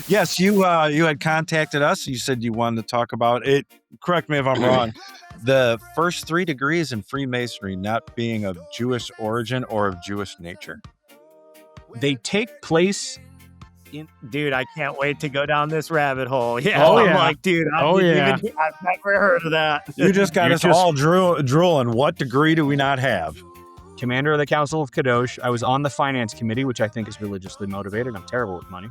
Yes, you had contacted us. You said you wanted to talk about it. Correct me if I'm wrong. The first 3 degrees in Freemasonry not being of Jewish origin or of Jewish nature. They take place in. Dude, I can't wait to go down this rabbit hole. Yeah, Oh, I'm yeah. like, dude, I've never heard of that. You just got us all drooling. What degree do we not have? Commander of the Council of Kadosh. I was on the finance committee, which I think is religiously motivated. I'm terrible with money.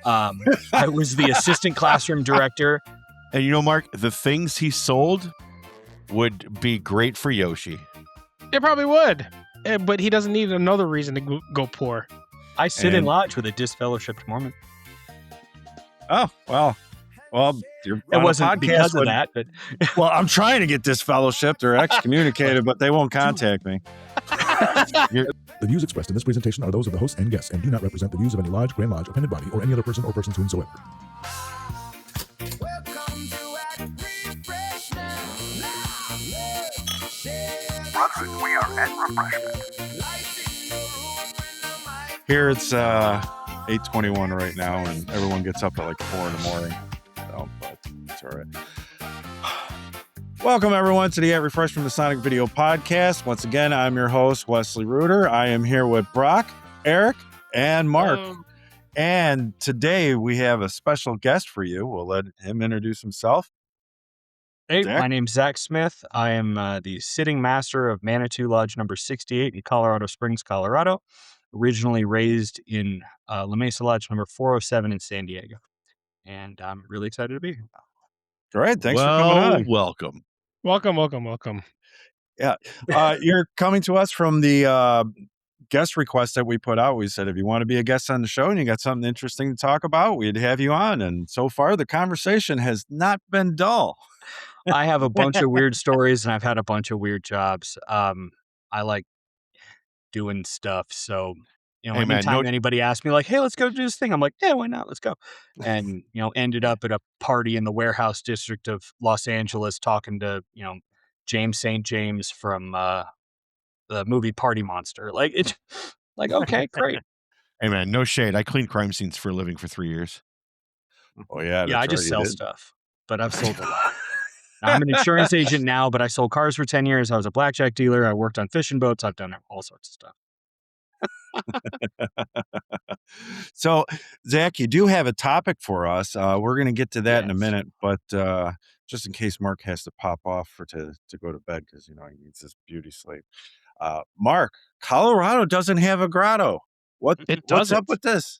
I was the assistant classroom director. And you know, Mark, the things he sold would be great for Yoshi. It probably would, but he doesn't need another reason to go poor. I sit in lodge with a disfellowshipped Mormon. Oh, well, you're It on a wasn't podcast because of with- that, but Well, I'm trying to get disfellowshipped or excommunicated, but they won't contact me. The views expressed in this presentation are those of the host and guests and do not represent the views of any lodge, grand lodge, appended body, or any other person or persons whomsoever. Brothers, we are at Refreshment. Here it's 8:21 right now, and everyone gets up at like 4 in the morning. So, but it's all right. Welcome everyone to the At Refreshment Masonic Video Podcast. Once again, I'm your host Wesley Reuter. I am here with Brock, Eric, and Mark. And today we have a special guest for you. We'll let him introduce himself. hey, Zach? my name's Zach Smith. I am the sitting master of Manitou Lodge number 68 in Colorado Springs, Colorado. Originally raised in La Mesa Lodge number 407 in San Diego. And I'm really excited to be here. All right, thanks for coming on. Welcome. Welcome. You're coming to us from the guest request that we put out. We said, if you want to be a guest on the show and you got something interesting to talk about, we'd have you on. And so far, the conversation has not been dull. I have a bunch of weird stories and I've had a bunch of weird jobs. I like doing stuff. So, Hey, man, anytime anybody asks me like, hey, let's go do this thing, I'm like, yeah, why not? Let's go. And, ended up at a party in the warehouse district of Los Angeles talking to, James St. James from the movie Party Monster. Like, it's like, okay, great. Hey, man, no shade. I cleaned crime scenes for a living for 3 years. Oh, yeah. Yeah, I that's just right, sell you did. stuff, but I've sold a lot. I'm an insurance agent now, but I sold cars for 10 years. I was a blackjack dealer. I worked on fishing boats. I've done all sorts of stuff. So, Zach, you do have a topic for us. We're going to get to that in a Yes. minute, but just in case Mark has to pop off to go to bed because he needs his beauty sleep. Mark, Colorado doesn't have a grotto. What's doesn't. up with this?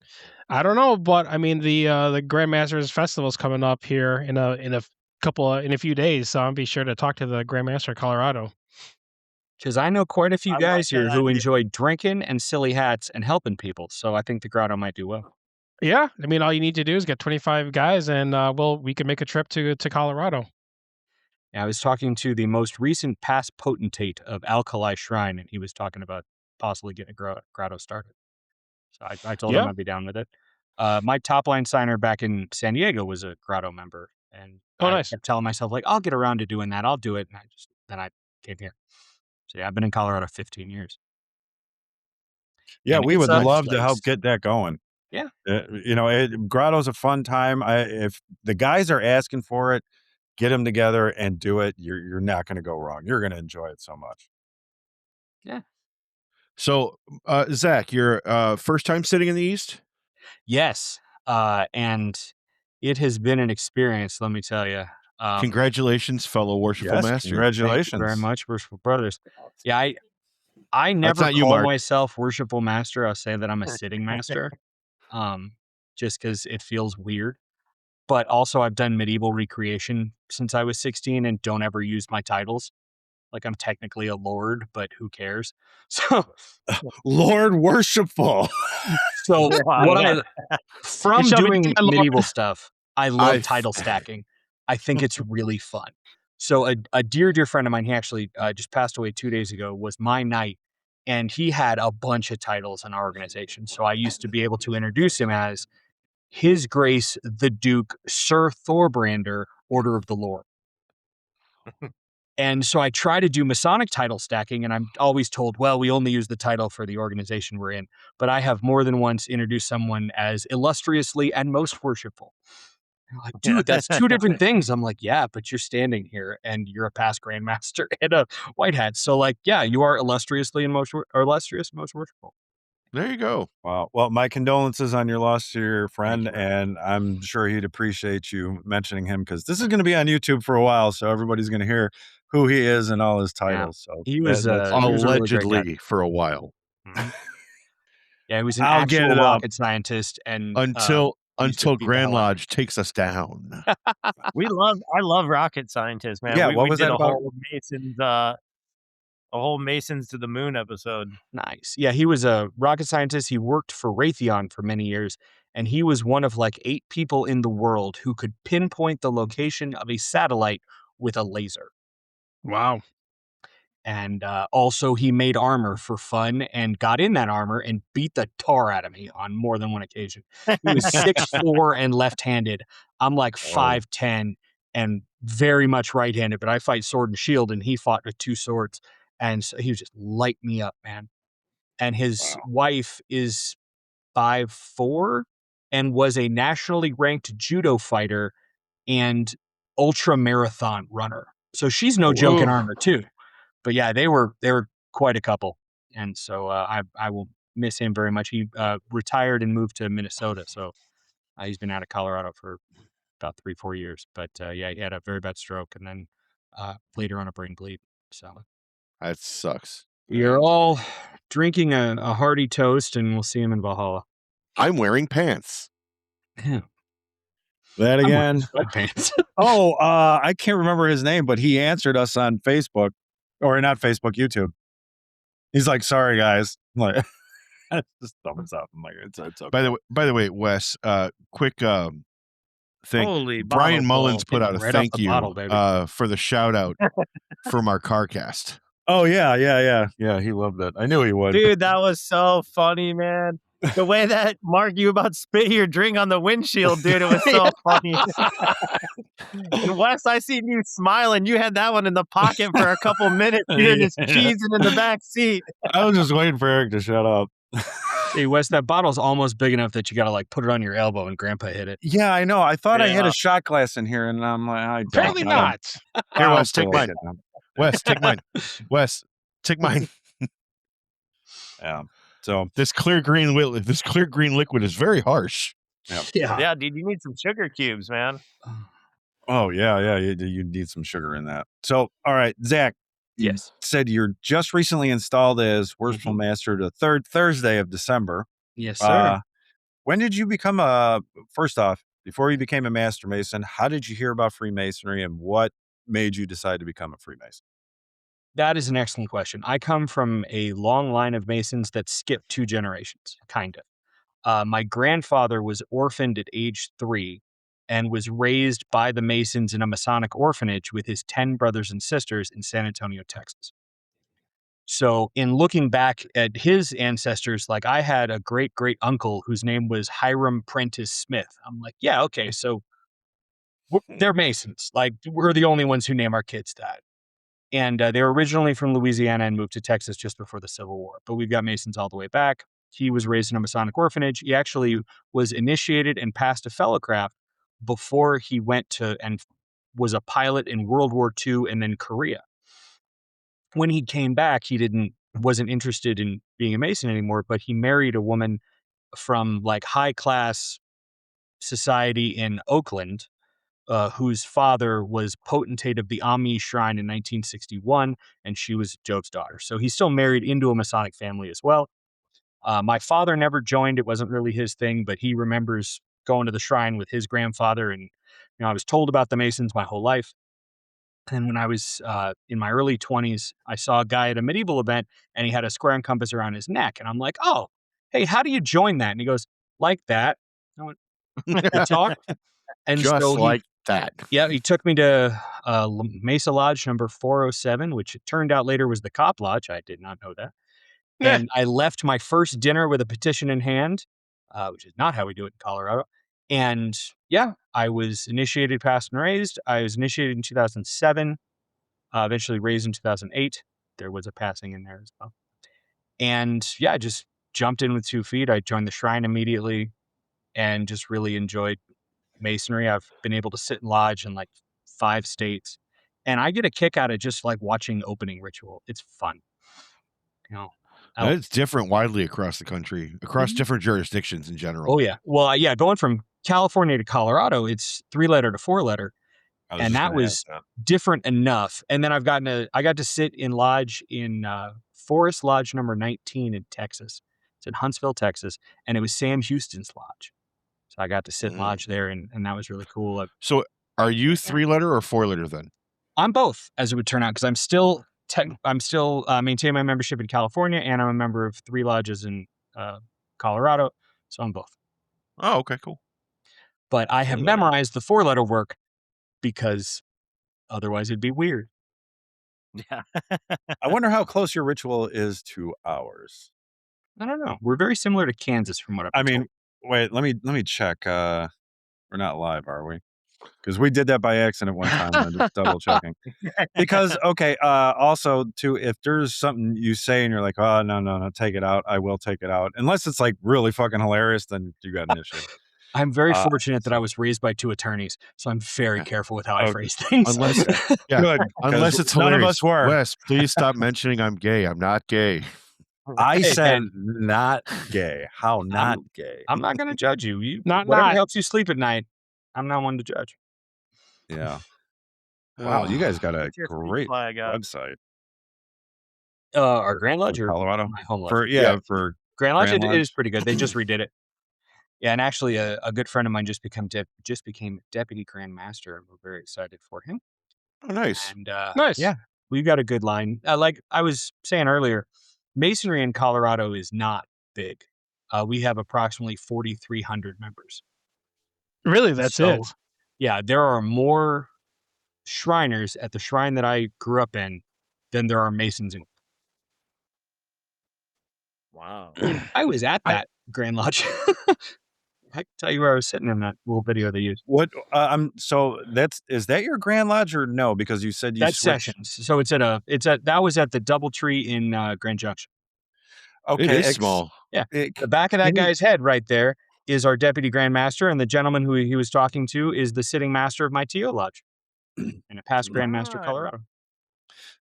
I don't know, but I mean the Grandmasters Festival is coming up here in a few days, so I'll be sure to talk to the Grandmaster of Colorado. Because I know quite a few I like guys here that who idea. enjoy drinking and silly hats and helping people. So I think the grotto might do well. Yeah, I mean all you need to do is get 25 guys, and we can make a trip to Colorado. Yeah, I was talking to the most recent past potentate of Alkali Shrine, and he was talking about possibly getting a grotto started. So I told him Yeah. I'd be down with it. My top line signer back in San Diego was a grotto member, and Oh, I nice. kept telling myself like, I'll get around to doing that. I'll do it, and then I came here. So yeah, I've been in Colorado 15 years. Yeah, And we it's would a love to place. help get that going. Yeah. Grotto's a fun time. If the guys are asking for it, get them together and do it. You're not going to go wrong. You're going to enjoy it so much. So, Zach, you're first time sitting in the East? Yes, and it has been an experience. Let me tell you. Congratulations, fellow Worshipful Yes, Master. congratulations. Thank you very much, Worshipful Brothers. Yeah, I never not you, call Mark. myself Worshipful Master. I'll say that I'm a sitting master, just because it feels weird. But also, I've done medieval recreation since I was 16 and don't ever use my titles. Like, I'm technically a lord, but who cares? So, Lord Worshipful. From shall be doing my lord. medieval stuff, I love I've- title stacking. I think it's really fun. So a dear friend of mine, he actually just passed away 2 days ago, was my knight, and he had a bunch of titles in our organization. So I used to be able to introduce him as His Grace the Duke Sir Thorbrander, Order of the Lord. And so I try to do Masonic title stacking, and I'm always told, well, we only use the title for the organization we're in. But I have more than once introduced someone as illustriously and most worshipful. They're like, dude, that's two different things. I'm like, yeah, but you're standing here and you're a past grandmaster and a white hat. So like, yeah, you are illustriously and most illustrious, most worshipful. There you go. Wow. Well, my condolences on your loss to your friend, you, and I'm sure he'd appreciate you mentioning him because this is going to be on YouTube for a while, so everybody's going to hear who he is and all his titles. So He was, that's- he was a really great guy. Allegedly for a while. Mhm. Yeah, he was an I'll get actual it up. rocket scientist, and Until used to beat the Grand hell out of Lodge takes us down. I love rocket scientists, man. Yeah, we, what we was did that a about? whole Masons to the Moon episode. Nice. Yeah, he was a rocket scientist. He worked for Raytheon for many years, and he was one of like 8 people in the world who could pinpoint the location of a satellite with a laser. Wow. And also, he made armor for fun and got in that armor and beat the tar out of me on more than one occasion. He was 6'4" and left-handed. I'm like 5'10" and very much right-handed, but I fight sword and shield, and he fought with 2 swords. And so he was just light me up, man. And his wife is 5'4" and was a nationally ranked judo fighter and ultra marathon runner. So she's no joke in armor too. But yeah, they were quite a couple. And so I will miss him very much. He retired and moved to Minnesota. So he's been out of Colorado for about 3-4 years. But yeah, he had a very bad stroke and then later on a brain bleed. So That sucks. you're all drinking a hearty toast, and we'll see him in Valhalla. I'm wearing pants. Yeah. That I'm again. wearing sweatpants. Oh, I can't remember his name, but he answered us on Facebook, or not Facebook, YouTube. He's like, "Sorry, guys." I'm like, just thumbs up. I'm like, it's okay. By the way, Wes, quick thing. Holy Brian bottle Mullins blow. put out a Right off thank the you bottle, baby. for the shout out from our CarCast. Oh yeah. He loved it. I knew he would. Dude, that was so funny, man. The way that Mark, you about spit your drink on the windshield, dude, it was so funny. And Wes, I seen you smiling. You had that one in the pocket for a couple minutes, dude, just cheesing in the back seat. I was just waiting for Eric to shut up. Hey, Wes, that bottle's almost big enough that you got to like put it on your elbow and Grandpa hit it. Yeah, I know. I thought I had Yeah. a shot glass in here, and I'm like, I don't. Apparently I don't- not. Here, I'll Wes, take still mine. get them. Wes, take mine. Wes, take mine. Yeah. So This clear green liquid is very harsh. Yeah, dude, you need some sugar cubes, man. oh yeah. You need some sugar in that. So all right, Zach. You Yes. said you're just recently installed as Worshipful Master the 3rd Thursday of December. Yes, sir. When did you become first off, before you became a Master Mason, how did you hear about Freemasonry and what made you decide to become a Freemason? That is an excellent question. I come from a long line of Masons that skipped 2 generations, kind of. My grandfather was orphaned at age 3 and was raised by the Masons in a Masonic orphanage with his 10 brothers and sisters in San Antonio, Texas. So in looking back at his ancestors, like I had a great uncle whose name was Hiram Prentice Smith. I'm like, yeah, okay, so they're Masons. Like we're the only ones who name our kids that. And they were originally from Louisiana and moved to Texas just before the Civil War. But we've got Masons all the way back. He was raised in a Masonic orphanage. He actually was initiated and passed a fellowcraft before he went to and was a pilot in World War II and then Korea. When he came back, he wasn't interested in being a Mason anymore, but he married a woman from like high class society in Oakland, whose father was potentate of the Ami Shrine in 1961, and she was Jove's daughter. So he's still married into a Masonic family as well. My father never joined. It wasn't really his thing, but he remembers going to the shrine with his grandfather. And, I was told about the Masons my whole life. And when I was in my early 20s, I saw a guy at a medieval event, and he had a square and compass around his neck. And I'm like, oh, hey, how do you join that? And he goes, like that. I went, we talked. And Just so like that. Yeah, he took me to Mesa Lodge number 407, which it turned out later was the Cop Lodge. I did not know that. And I left my first dinner with a petition in hand, which is not how we do it in Colorado. And yeah, I was initiated, passed, and raised. I was initiated in 2007. Eventually raised in 2008. There was a passing in there as well. And yeah, I just jumped in with 2 feet. I joined the shrine immediately and just really enjoyed Masonry. I've been able to sit in lodge in like 5 states. And I get a kick out of just like watching opening ritual. It's fun. You know, And it's different widely across the country, across Mhm. different jurisdictions in general. oh yeah. Well, yeah, going from California to Colorado, it's 3-letter to 4-letter. I was And just that gonna was ask that. different enough. And then I got to sit in lodge in Forest Lodge number 19 in Texas. It's in Huntsville, Texas, and it was Sam Houston's lodge. So I got to sit in lodge there, and that was really cool. So are you 3-letter or 4-letter then? I'm both, as it would turn out, because I'm still maintaining my membership in California, and I'm a member of 3 lodges in Colorado. So I'm both. Oh, okay, cool. But I have 4-letter. memorized the 4-letter work because otherwise it'd be weird. Yeah. I wonder how close your ritual is to ours. I don't know. We're very similar to Kansas, from what I've I been mean, wait, let me check. We're not live, are we? Because we did that by accident one time. And I'm just double checking. Because okay, also too, if there's something you say and you're like, oh no, take it out, I will take it out. Unless it's like really fucking hilarious, then you got an issue. I'm very fortunate that I was raised by 2 attorneys, so I'm very careful with how I Okay. phrase things. Unless, yeah, Good. unless 'cause it's none hilarious. of us were. Wes, please stop mentioning I'm gay. I'm not gay. I Hey, said man. not gay. How not gay? I'm not going to judge you. Not- Whatever not. helps you sleep at night, I'm not one to judge. Yeah. Wow, you guys got a What's your freak great flag up? website Our Grand Lodge for or Colorado. my home lodge? For Grand Lodge, Grand it Lodge? is pretty good. They just redid it. Yeah, and actually, a good friend of mine just became Deputy Grand Master, and we're very excited for him. Oh, nice. And Nice. yeah, we've got a good line. Like I was saying earlier, Masonry in Colorado is not big. We have approximately 4,300 members. Really, that's So, it. yeah, there are more Shriners at the shrine that I grew up in than there are Masons in. Wow. I was at that Grand Lodge. I can tell you where I was sitting in that little video they used. What so is that your Grand Lodge or no? Because you said you That's switched. Sessions. So that was at the DoubleTree in Grand Junction. Okay, It is small. Yeah. it- The back of that can you- guy's head right there is our Deputy Grand Master, and the gentleman who he was talking to is the sitting master of my TO Lodge and a past Grand Master Nice. Colorado.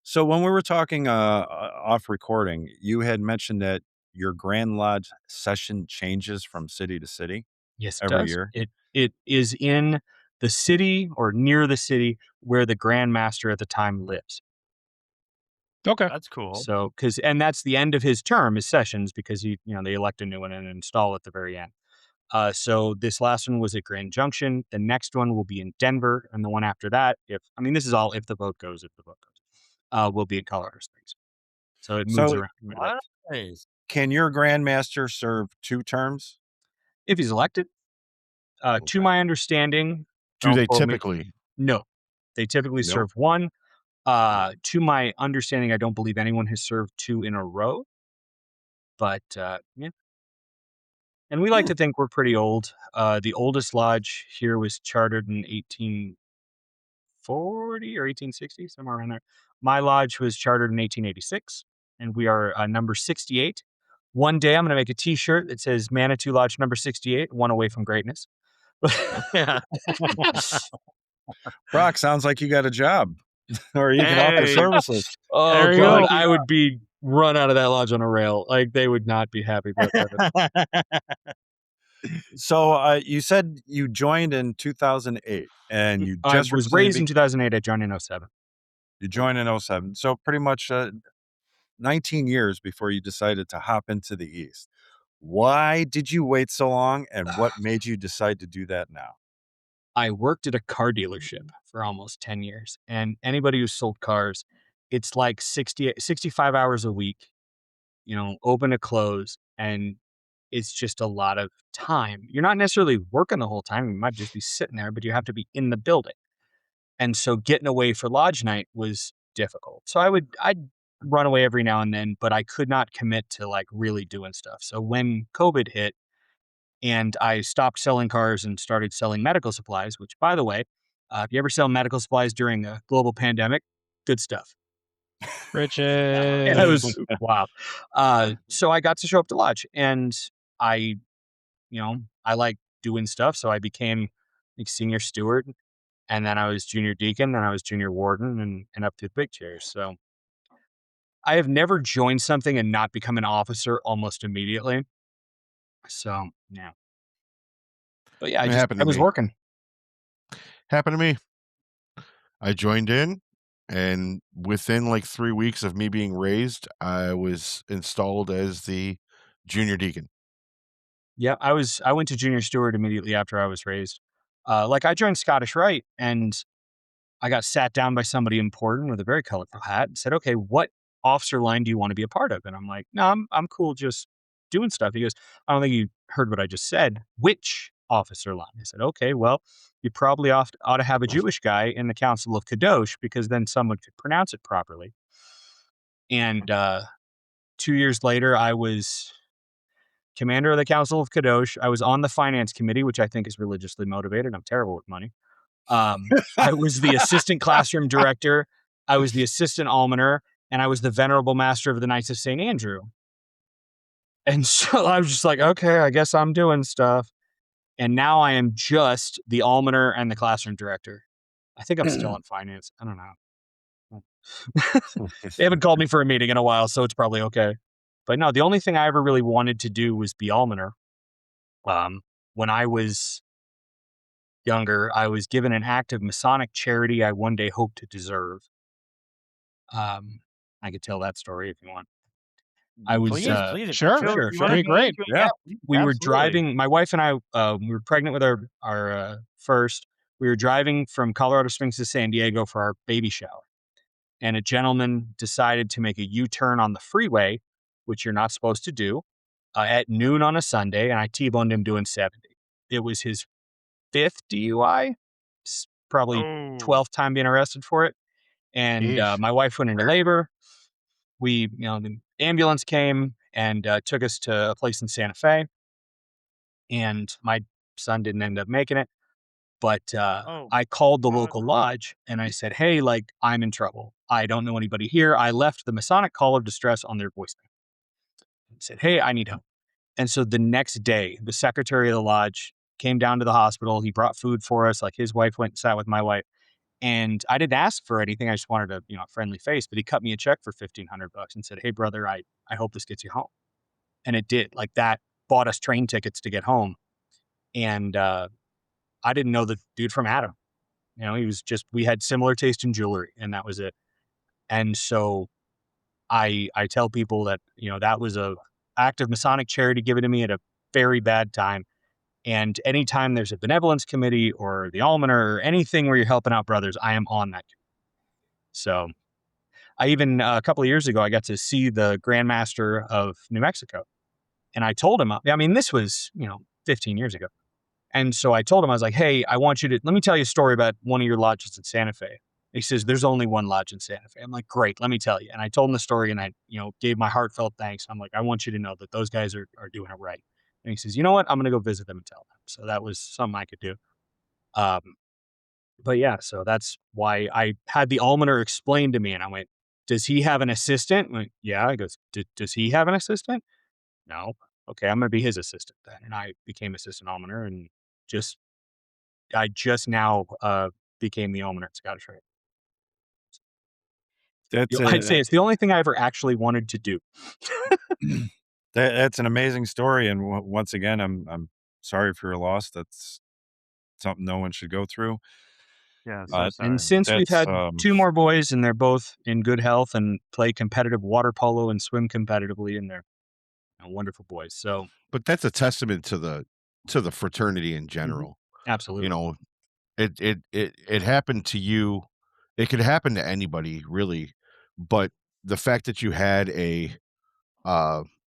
So when we were talking off recording, you had mentioned that your Grand Lodge session changes from city to city. Yes, Every does. year? It is in the city or near the city where the Grand Master at the time lives. Okay. That's cool. So, and that's the end of his term, his sessions, because they elect a new one and install at the very end. So this last one was at Grand Junction. The next one will be in Denver, and the one after that, this is all if the vote goes, will be in Colorado Springs. So it moves So- around quite a bit. Nice. Can your Grand Master serve 2 terms? If he's elected. To Okay. my understanding, Do don't they quote me. typically? No, they typically No? serve 1. To my understanding, I don't believe anyone has served 2 in a row. But yeah. And we like to think we're pretty old. The oldest lodge here was chartered in 1840 or 1860, somewhere around there. My lodge was chartered in 1886, and we are number 68. One day I'm going to make a T-shirt that says Manitou Lodge number 68, one away from greatness. Yeah. Brock, sounds like you got a job. Or you can offer Hey. services. Oh, There you God, go. I would be run out of that lodge on a rail. Like, they would not be happy about that. So you said you joined in 2008 and you I just was recently raised in 2008. I joined in 07. you joined in 07. So pretty much 19 years before you decided to hop into the East. Why did you wait so long and what made you decide to do that now? I worked at a car dealership for almost 10 years. And anybody who sold cars, it's like 65 hours a week, open to close. And it's just a lot of time. You're not necessarily working the whole time. You might just be sitting there, but you have to be in the building. And so getting away for lodge night was difficult. So I'd run away every now and then, but I could not commit to like really doing stuff. So when COVID hit and I stopped selling cars and started selling medical supplies, which by the way, if you ever sell medical supplies during a global pandemic, Good stuff. Riches. Yeah, it was wild. So I got to show up to lodge, and I like doing stuff. So I became like senior steward, and then I was junior deacon, then I was junior warden, and up to the big chairs. So I have never joined something and not become an officer almost immediately. So yeah, but yeah, It happened I to was me. working. Happened to me. I joined in, and within like 3 weeks of me being raised, I was installed as the junior deacon. Yeah, I went to junior steward immediately after I was raised. Like I joined Scottish Rite, and I got sat down by somebody important with a very colorful hat and said, "Okay, what officer line do you want to be a part of?" And I'm like, "No, I'm cool just doing stuff." He goes, "I don't think you heard what I just said. Which officer line?" I said, "Okay, well, you probably ought to have a Jewish guy in the Council of Kadosh because then someone could pronounce it properly." And 2 years later, I was commander of the Council of Kadosh. I was on the finance committee, which I think is religiously motivated. I'm terrible with money. I was the assistant classroom director. I was the assistant almoner, and I was the venerable master of the Knights of St. Andrew. And so I was just like, okay, I guess I'm doing stuff. And now I am just the almoner and the classroom director. I think I'm still in finance. I don't know. They haven't called me for a meeting in a while, so it's probably okay. But no, the only thing I ever really wanted to do was be almoner. When I was younger, I was given an act of Masonic charity I one day hope to deserve. I could tell that story if you want. I was Please, please. Sure. Sure. That'd be great. Yeah. we were absolutely. driving. My wife and I, we were pregnant with our first. We were driving from Colorado Springs to San Diego for our baby shower, and a gentleman decided to make a U-turn on the freeway, which you're not supposed to do, at noon on a Sunday, and I T-boned him doing 70. It was his 5th DUI, probably 12th time being arrested for it. And Yeesh. my wife went into labor. The ambulance came and took us to a place in Santa Fe. And my son didn't end up making it. But I called the local lodge and I said, "Hey, like, I'm in trouble. I don't know anybody here." I left the Masonic call of distress on their voicemail. I said, "Hey, I need help." And so the next day, the secretary of the lodge came down to the hospital. He brought food for us. Like, his wife went and sat with my wife. And I didn't ask for anything. I just wanted a friendly face. But he cut me a check for $1,500 and said, "Hey, brother, I hope this gets you home." And it did. Like, that bought us train tickets to get home. And I didn't know the dude from Adam. He was just, we had similar taste in jewelry, and that was it. And so I tell people that, that was a act of Masonic charity given to me at a very bad time. And anytime there's a benevolence committee or the almoner or anything where you're helping out brothers, I am on that committee. So I even, a couple of years ago, I got to see the Grand Master of New Mexico. And I told him, this was, 15 years ago. And so I told him, I was like, "Hey, let me tell you a story about one of your lodges in Santa Fe." He says, "There's only one lodge in Santa Fe." I'm like, "Great, let me tell you." And I told him the story, and I, gave my heartfelt thanks. I'm like, "I want you to know that those guys are doing it right." And he says, "You know what? I'm going to go visit them and tell them." So that was something I could do. But yeah, so that's why I had the almoner explain to me, and I went, "Does he have an assistant?" I'm like, "Yeah." He goes, "Does he have an assistant?" "No." "Okay, I'm going to be his assistant then." And I became assistant almoner, and I just now became the almoner at Scottish Rite. I'd say it's the only thing I ever actually wanted to do. That's an amazing story, and once again, I'm sorry for your loss. That's something no one should go through. Yeah. So sorry. And since we've had 2 more boys, and they're both in good health and play competitive water polo and swim competitively, and they're wonderful boys. So, But that's a testament to the fraternity in general. absolutely. It happened to you. It could happen to anybody, really. But the fact that you had a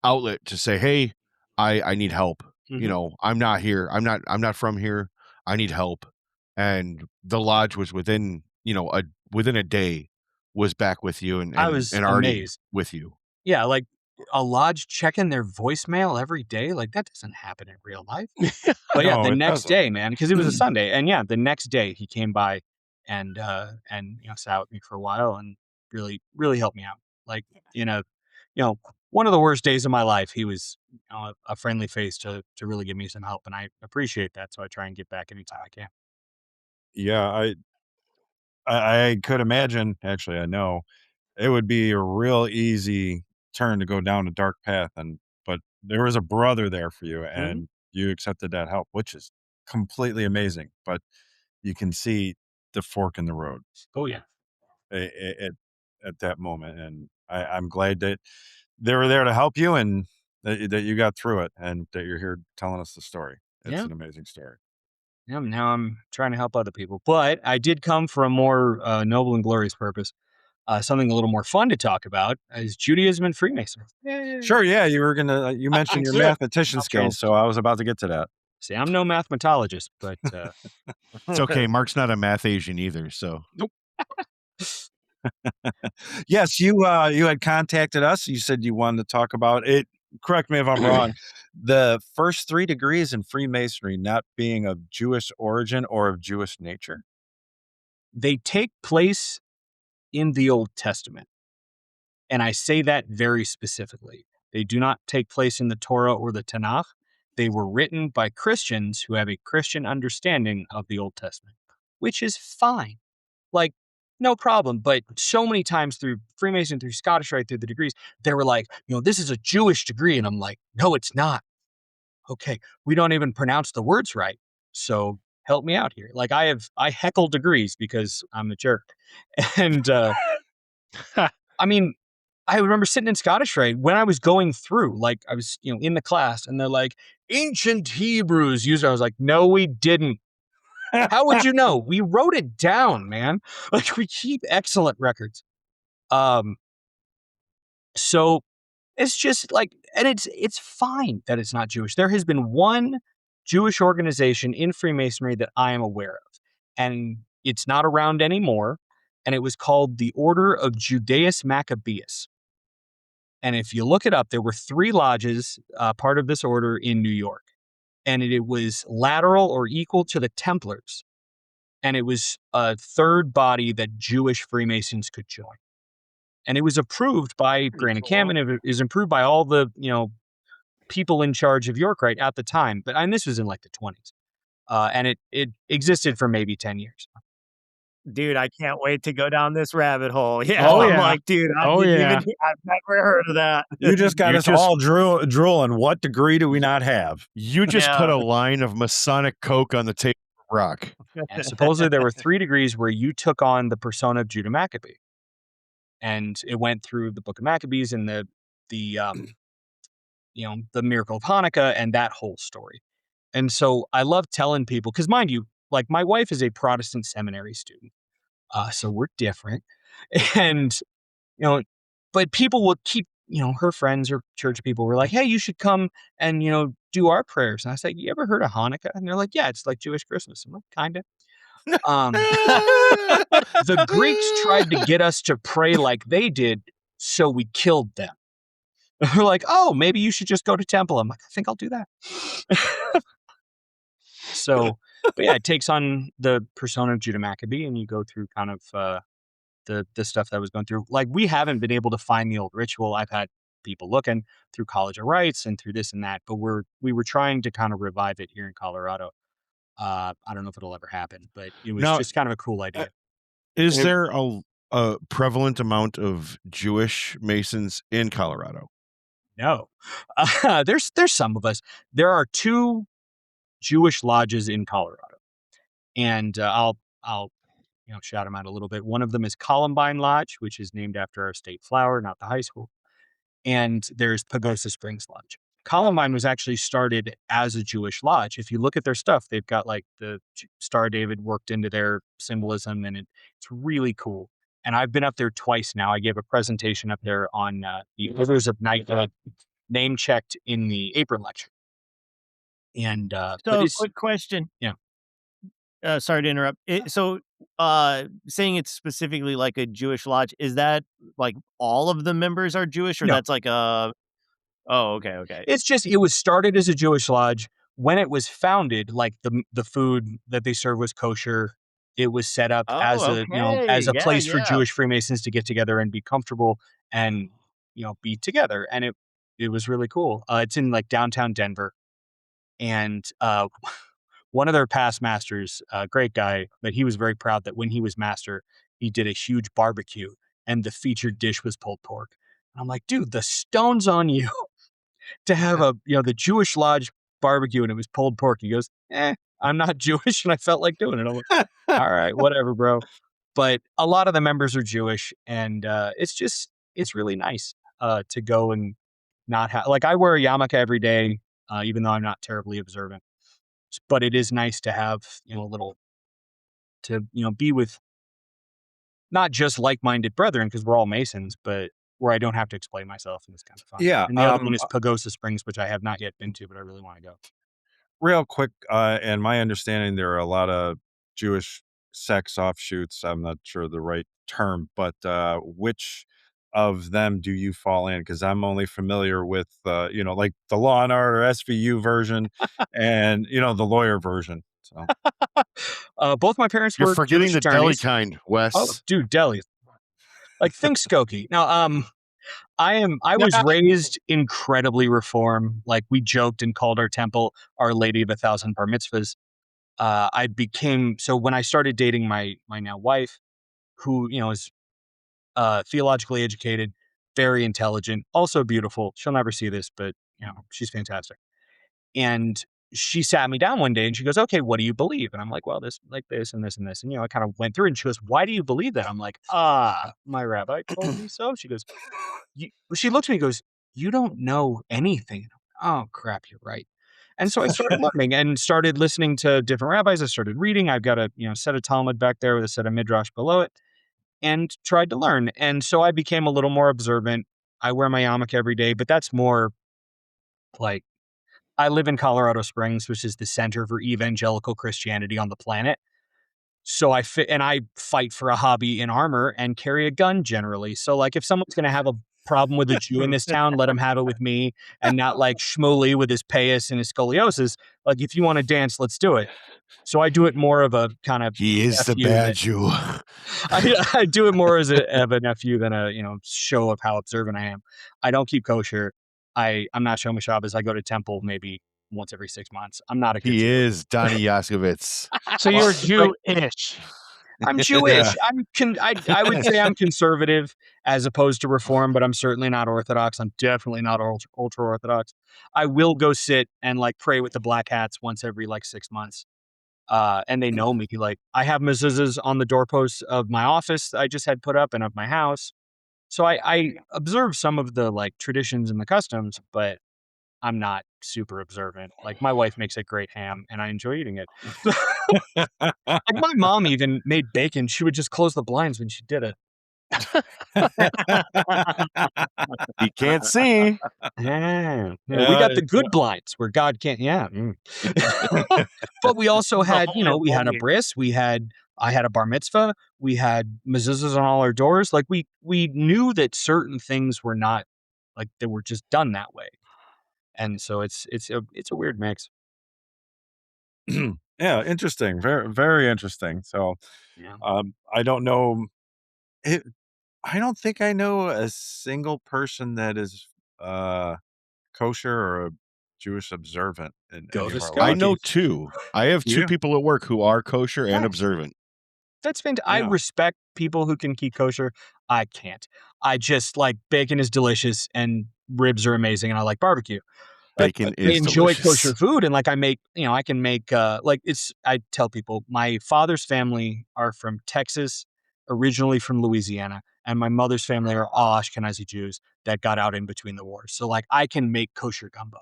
outlet to say, "Hey, I need help. I'm not here. I'm not from here. I need help." And the lodge was within a day was back with you and I was already amazed. with you. Yeah, like a lodge checking their voicemail every day. Like, that doesn't happen in real life. But yeah, No, the it next doesn't. day, man, because it was a Sunday, and yeah, the next day he came by and sat with me for a while, and really, really helped me out. Like in a, one of the worst days of my life, he was a friendly face to really give me some help, and I appreciate that. So I try and get back anytime I can. Yeah, I could imagine. Actually, I know it would be a real easy turn to go down a dark path, but there was a brother there for you, and you accepted that help, which is completely amazing. But you can see the fork in the road. Oh yeah, at that moment, and I'm glad that they were there to help you, and that you got through it, and that you're here telling us the story. It's an amazing story. Yeah, now I'm trying to help other people, but I did come for a more noble and glorious purpose. Something a little more fun to talk about is Judaism and Freemasonry. Sure, yeah, you mentioned your mathematician skills, so I was about to get to that. See, I'm no mathematologist, but It's okay. Mark's not a math Asian either, so. Nope. Yes, you had contacted us. You said you wanted to talk about it. Correct me if I'm wrong. The first 3 degrees in Freemasonry not being of Jewish origin or of Jewish nature. They take place in the Old Testament. And I say that very specifically. They do not take place in the Torah or the Tanakh. They were written by Christians who have a Christian understanding of the Old Testament, which is fine. Like, no problem. But so many times through Freemason, through Scottish Rite, through the degrees, they were like, this is a Jewish degree. And I'm like, no, it's not. Okay, we don't even pronounce the words right. So help me out here. Like I heckle degrees because I'm a jerk. And I mean, I remember sitting in Scottish Rite when I was going through, like I was, in the class, and they're like, ancient Hebrews used it. I was like, no, we didn't. How would you know? We wrote it down, man. Like we keep excellent records. So it's just like, and it's fine that it's not Jewish. There has been one Jewish organization in Freemasonry that I am aware of, and it's not around anymore. And it was called the Order of Judaeus Maccabeus. And if you look it up, there were 3 lodges, part of this order in New York. And it was lateral or equal to the Templars. And it was a third body that Jewish Freemasons could join. And it was approved by Granite Cameron. It is approved by all the, people in charge of York Rite at the time. But this was in like the 20s. And it existed for maybe 10 years. Dude, I can't wait to go down this rabbit hole. Yeah, Oh, I'm yeah. like, dude, I've never heard of that. You just got us all drooling. What degree do we not have? You just put a line of Masonic Coke on the table, Rock. And supposedly there were 3 degrees where you took on the persona of Judah Maccabee. And it went through the Book of Maccabees and the miracle of Hanukkah and that whole story. And so I love telling people, because mind you, like my wife is a Protestant seminary student. So we're different. And, but people would keep, her friends or church people were like, hey, you should come and, do our prayers. And I was like, you ever heard of Hanukkah? And they're like, yeah, it's like Jewish Christmas. I'm like, kind of. The Greeks tried to get us to pray like they did, so we killed them. We're like, oh, maybe you should just go to temple. I'm like, I think I'll do that. So, but yeah, it takes on the persona of Judah Maccabee, and you go through kind of the stuff that I was going through. Like, we haven't been able to find the old ritual. I've had people looking through College of Rites and through this and that, but we were trying to kind of revive it here in Colorado. I don't know if it'll ever happen, but it was just kind of a cool idea. Is there a prevalent amount of Jewish Masons in Colorado? No, there's some of us. There are 2 Jewish lodges in Colorado, and I'll shout them out a little bit. One of them is Columbine Lodge, which is named after our state flower, not the high school. And there's Pagosa Springs Lodge. Columbine was actually started as a Jewish lodge. If you look at their stuff, they've got like the Star of David worked into their symbolism, and it's really cool. And I've been up there twice now. I gave a presentation up there on the Orders of Knighthood, name checked in the apron lecture. And so, quick question. Yeah. Sorry to interrupt. Saying it's specifically like a Jewish lodge, is that like all of the members are Jewish, or No. that's like a? Oh, okay. It's just, it was started as a Jewish lodge. When it was founded, like the food that they served was kosher. It was set up as Oh, as okay. a Yeah, place for yeah. Jewish Freemasons to get together and be comfortable and, be together. And it was really cool. It's in like downtown Denver. And one of their past masters, great guy, but he was very proud that when he was master, he did a huge barbecue and the featured dish was pulled pork. And I'm like, dude, the stone's on you to have the Jewish Lodge barbecue and it was pulled pork. He goes, I'm not Jewish and I felt like doing it. I'm like, all right, whatever, bro. But a lot of the members are Jewish and it's really nice to go and not have, like I wear a yarmulke every day, even though I'm not terribly observant. But it is nice to have, a little to, be with not just like-minded brethren because we're all Masons, but where I don't have to explain myself and it's kind of fun. Yeah. And the other one is Pagosa Springs, which I have not yet been to, but I really want to go. Real quick, and my understanding, there are a lot of Jewish sects offshoots. I'm not sure the right term, but which of them do you fall in? Because I'm only familiar with, like the Law and Order SVU version, and the lawyer version. So Both my parents You're were forgetting Jewish the deli attorneys. kind, Wes. Oh, dude, delis. Like think Skokie. Now, I was raised incredibly reform. Like we joked and called our temple Our Lady of 1,000 Bar Mitzvahs. So when I started dating my now wife, who is theologically educated, very intelligent, also beautiful. She'll never see this, but she's fantastic. And she sat me down one day and she goes, "Okay, what do you believe?" And I'm like, "Well, this, like this, and this, and this." And I kind of went through it and she goes, "Why do you believe that?" I'm like, my rabbi told me so." She goes, she looked at me and goes, "You don't know anything." Oh crap, you're right. And so I started learning and started listening to different rabbis. I started reading. I've got a set of Talmud back there with a set of Midrash below it, and tried to learn. And so I became a little more observant. I wear my yarmulke every day, but that's more like I live in Colorado Springs, which is the center for evangelical Christianity on the planet. So I fight for a hobby in armor and carry a gun generally. So like if someone's going to have a problem with a Jew in this town, let him have it with me and not like Shmuley with his payas and his scoliosis. Like if you want to dance, let's do it. So I do it more of a kind of He is the nephew bad Jew. I do it more as of a nephew than a show of how observant I am. I don't keep kosher. I'm not Shomer Shabbos. I go to temple maybe once every 6 months. I'm not a good He Jew. is Donnie Yaskovitz. So you're Jewish. I'm Jewish. I would say I'm conservative as opposed to reform, but I'm certainly not Orthodox. I'm definitely not ultra Orthodox. I will go sit and like pray with the black hats once every like 6 months. And they know me. Like I have mezuzahs on the doorposts of my office that I just had put up and of my house. So I observe some of the like traditions and the customs, but I'm not super observant. Like my wife makes a great ham and I enjoy eating it. Like my mom even made bacon. She would just close the blinds when she did it. He can't see. Yeah. We got the good blinds where God can't. Yeah. But we also had, we had a bris. I had a bar mitzvah. We had mezuzahs on all our doors. Like we knew that certain things were not like they were just done that way. And so it's a weird mix. Yeah, interesting. Very, very interesting. So, Yeah. I don't know. I don't think I know a single person that is kosher or a Jewish observant in Go any to of our Scott. I lives. know two. I have two Yeah. people at work who are kosher and Nice. observant. That's fantastic. I Yeah. respect people who can keep kosher. I can't. I just like bacon is delicious and ribs are amazing and I like barbecue. Like, Bacon I is enjoy delicious. kosher food and like I make, I can make I tell people my father's family are from Texas, originally from Louisiana, and my mother's family are all Ashkenazi Jews that got out in between the wars. So like I can make kosher gumbo.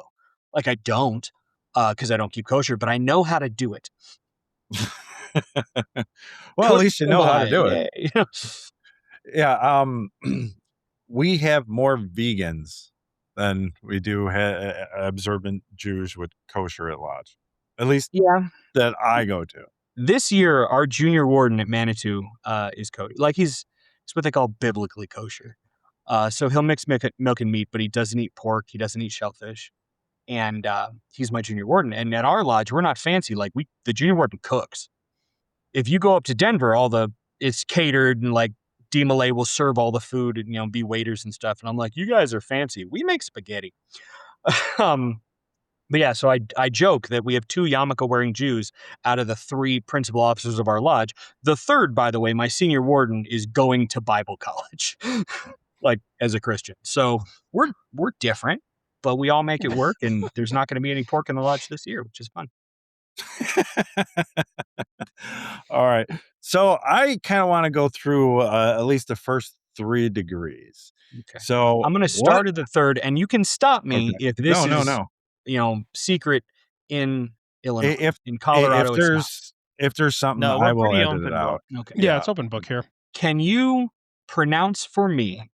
Like I don't because I don't keep kosher, but I know how to do it. Well, at least you know how to do it. Yeah. Yeah. We have more vegans than we do observant Jews with kosher at lodge. At least Yeah. that I go to. This year, our junior warden at Manitou is kosher. Like it's what they call biblically kosher. So he'll mix milk and meat, but he doesn't eat pork. He doesn't eat shellfish. And he's my junior warden. And at our lodge, we're not fancy. Like the junior warden cooks. if you go up to Denver, it's catered and like D. Malay will serve all the food and be waiters and stuff. And I'm like, you guys are fancy. We make spaghetti. But yeah, so I joke that we have 2 yarmulke-wearing Jews out of the 3 principal officers of our lodge. The third, by the way, my senior warden, is going to Bible college, like as a Christian. So we're different, but we all make it work. And there's not going to be any pork in the lodge this year, which is fun. All right. So I kind of want to go through at least the first 3 degrees. Okay. So I'm going to start at the third, and you can stop me if this no. Secret in Illinois. In If Colorado, if there's something, No, I we're will pretty edit open it out. book. Okay. Yeah, it's open book here. Can you pronounce for me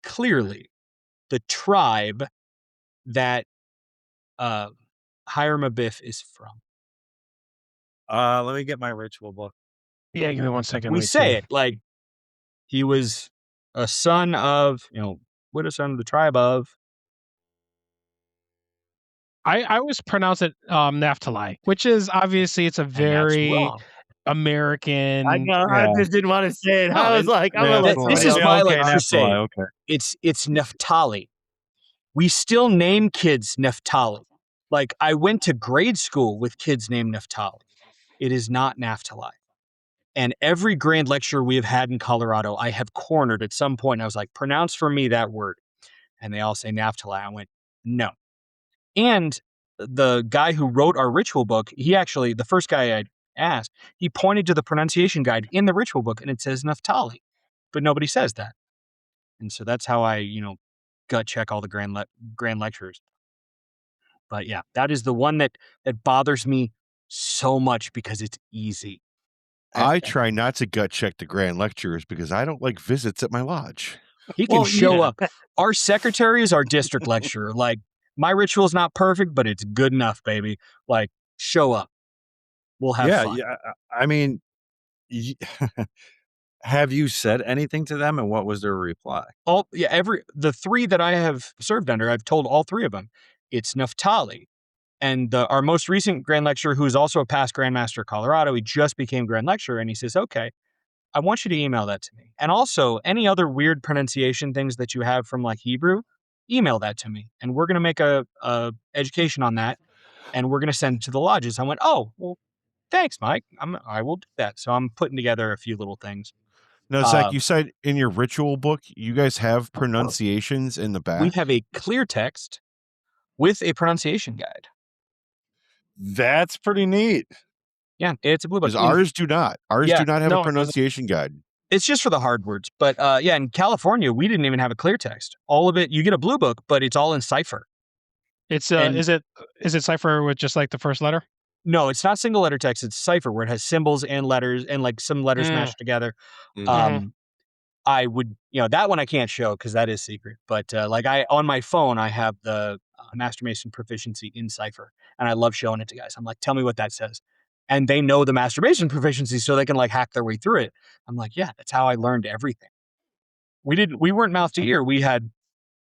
clearly the tribe that Hiram Abiff is from? Let me get my ritual book. Yeah, give me 1 second. We say it like he was a son of, what a son of the tribe of. I always pronounce it Naphtali, which is obviously it's a very American. I know. I just didn't want to say it. I was like, I'm gonna let this somebody is else. my okay, crusade. okay. It's Naphtali. We still name kids Naphtali. Like I went to grade school with kids named Naphtali. It is not Naphtali. And every grand lecture we have had in Colorado, I have cornered at some point. And I was like, pronounce for me that word. And they all say Naphtali. I went, no. And the guy who wrote our ritual book, the first guy I asked, he pointed to the pronunciation guide in the ritual book and it says Naphtali, but nobody says that. And so that's how I, gut check all the grand lectures. But yeah, that is the one that bothers me so much because it's easy. I try not to gut check the grand lecturers because I don't like visits at my lodge. He can show up. Our secretary is our district lecturer. Like, my ritual is not perfect, but it's good enough, baby. Like, show up. We'll have fun. Yeah. I mean, have you said anything to them, and what was their reply? The 3 that I have served under, I've told all 3 of them, it's Naphtali. And our most recent Grand Lecturer, who is also a past Grandmaster of Colorado, he just became Grand Lecturer, and he says, okay, I want you to email that to me. And also, any other weird pronunciation things that you have from like Hebrew, email that to me. And we're going to make a education on that, and we're going to send it to the lodges. I went, oh, well, thanks, Mike. I will do that. So I'm putting together a few little things. Now, Zach, you said in your ritual book, you guys have pronunciations in the back? We have a clear text with a pronunciation guide. That's pretty neat. Yeah, it's a blue book. Because ours do not. Ours do not have a it pronunciation guide. It's just for the hard words. But in California, we didn't even have a clear text. All of it, you get a blue book, but it's all in cipher. It's is it cipher with just like the first letter? No, it's not single letter text. It's cipher where it has symbols and letters and like some letters mashed together. I would, that one I can't show because that is secret. But on my phone, I have the Master Mason proficiency in cipher, and I love showing it to guys. I'm like, tell me what that says. And they know the Master Mason proficiency, so they can like hack their way through it. I'm like, yeah, that's how I learned everything. We weren't mouth to ear. We had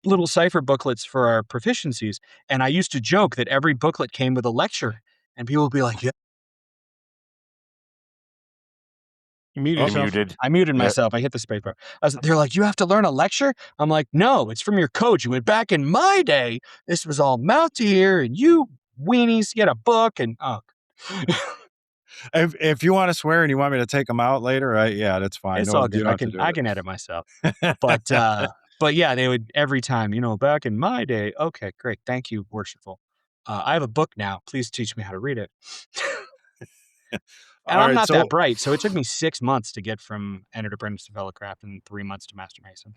little cipher booklets for our proficiencies. And I used to joke that every booklet came with a lecture, and people would be like, yeah. You muted. I muted myself. I hit the space bar. They're like, you have to learn a lecture? I'm like, no, it's from your coach. You went back in my day. This was all mouth to ear, and you weenies get a book and If you want to swear and you want me to take them out later, that's fine. It's all good. I can edit myself. But yeah, they would every time, back in my day. Okay, great. Thank you, Worshipful. I have a book now. Please teach me how to read it. And I'm not that bright, so it took me 6 months to get from Entered Apprentice to Fellowcraft and 3 months to Master Mason.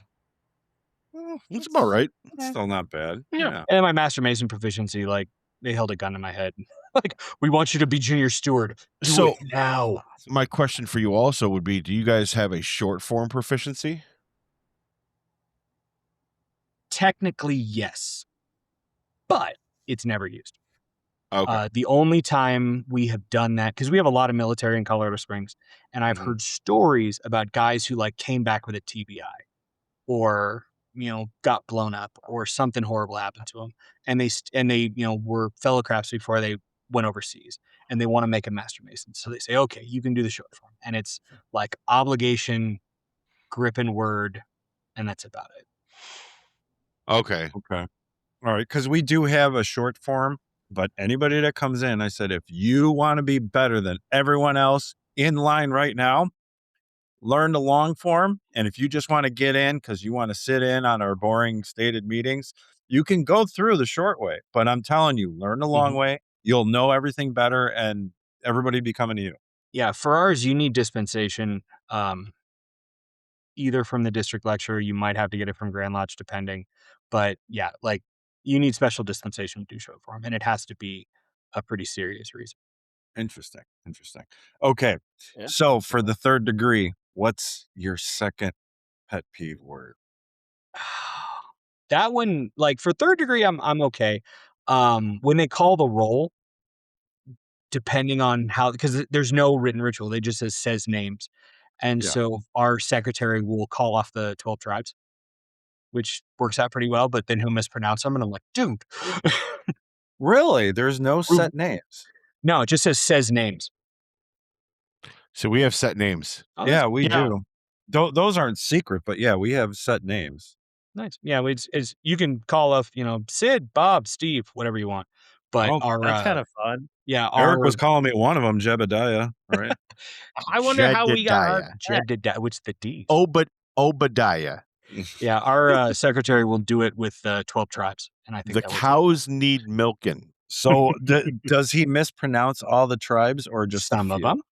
Well, that's about right. It's still not bad. Yeah. And my Master Mason proficiency, like, they held a gun in my head. Like, we want you to be junior steward. Do it now. My question for you also would be, do you guys have a short form proficiency? Technically, yes. But it's never used. Okay. The only time we have done that, because we have a lot of military in Colorado Springs, and I've heard stories about guys who like came back with a TBI or, got blown up or something horrible happened to them. And they were fellow crafts before they went overseas and they want to make a Master Mason. So they say, okay, you can do the short form. And it's like obligation, grip and word, and that's about it. Okay. Okay. All right. Because we do have a short form, but anybody that comes in, I said, if you want to be better than everyone else in line right now, learn the long form. And if you just want to get in because you want to sit in on our boring stated meetings, you can go through the short way. But I'm telling you, learn the long way. You'll know everything better and everybody be coming to you. Yeah, for ours, you need dispensation, either from the district lecturer, you might have to get it from Grand Lodge, depending. But yeah, like you need special dispensation to do short form, and it has to be a pretty serious reason. Interesting. Okay. Yeah. So for the third degree, what's your second pet peeve word? That one, like for third degree, I'm okay. When they call the roll, depending on how, because there's no written ritual, they just says names. And Yeah. so our secretary will call off the 12 tribes, which works out pretty well, but then he'll mispronounce them. And I'm like, dude. Really? There's no set names. No, it just says names. So we have set names. Oh, Yeah, we yeah. do. Those aren't secret, but yeah, we have set names. nice. Yeah, it's you can call off, Sid, Bob, Steve, whatever you want. But Oh, our That's kind of fun. yeah, Eric our was calling me one of them, Jebediah. All right. I wonder how we got our Jedediah. what's the D? Obadiah. Yeah, our secretary will do it with 12 tribes, and I think The that works. cows need milking. So does he mispronounce all the tribes or just Some a of few? them,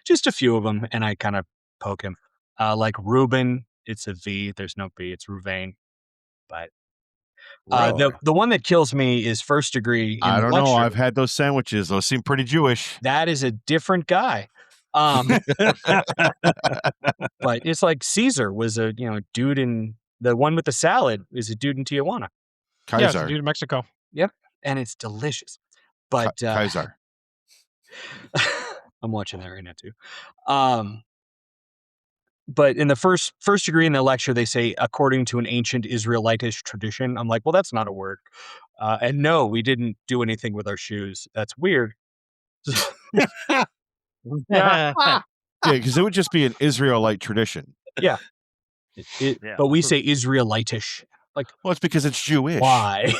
just a few of them, and I kind of poke him. Like Reuben, it's a V. There's no B. It's Ruvain. But Really? the one that kills me is first degree. In I the don't know. lecture. I've had those sandwiches. Those seem pretty Jewish. That is a different guy. But it's like Caesar was a dude in the one with the salad is a dude in Tijuana. Yeah, it's a Kaiser. dude in Mexico. And it's delicious. But Kaiser. I'm watching that right now too. But in the first degree in the lecture, they say according to an ancient Israelitish tradition. I'm like, well, that's not a word. And no, we didn't do anything with our shoes. That's weird. Yeah. Yeah, because it would just be an Israelite tradition. Yeah. But we say Israelitish. Like, well, it's because it's Jewish. Why?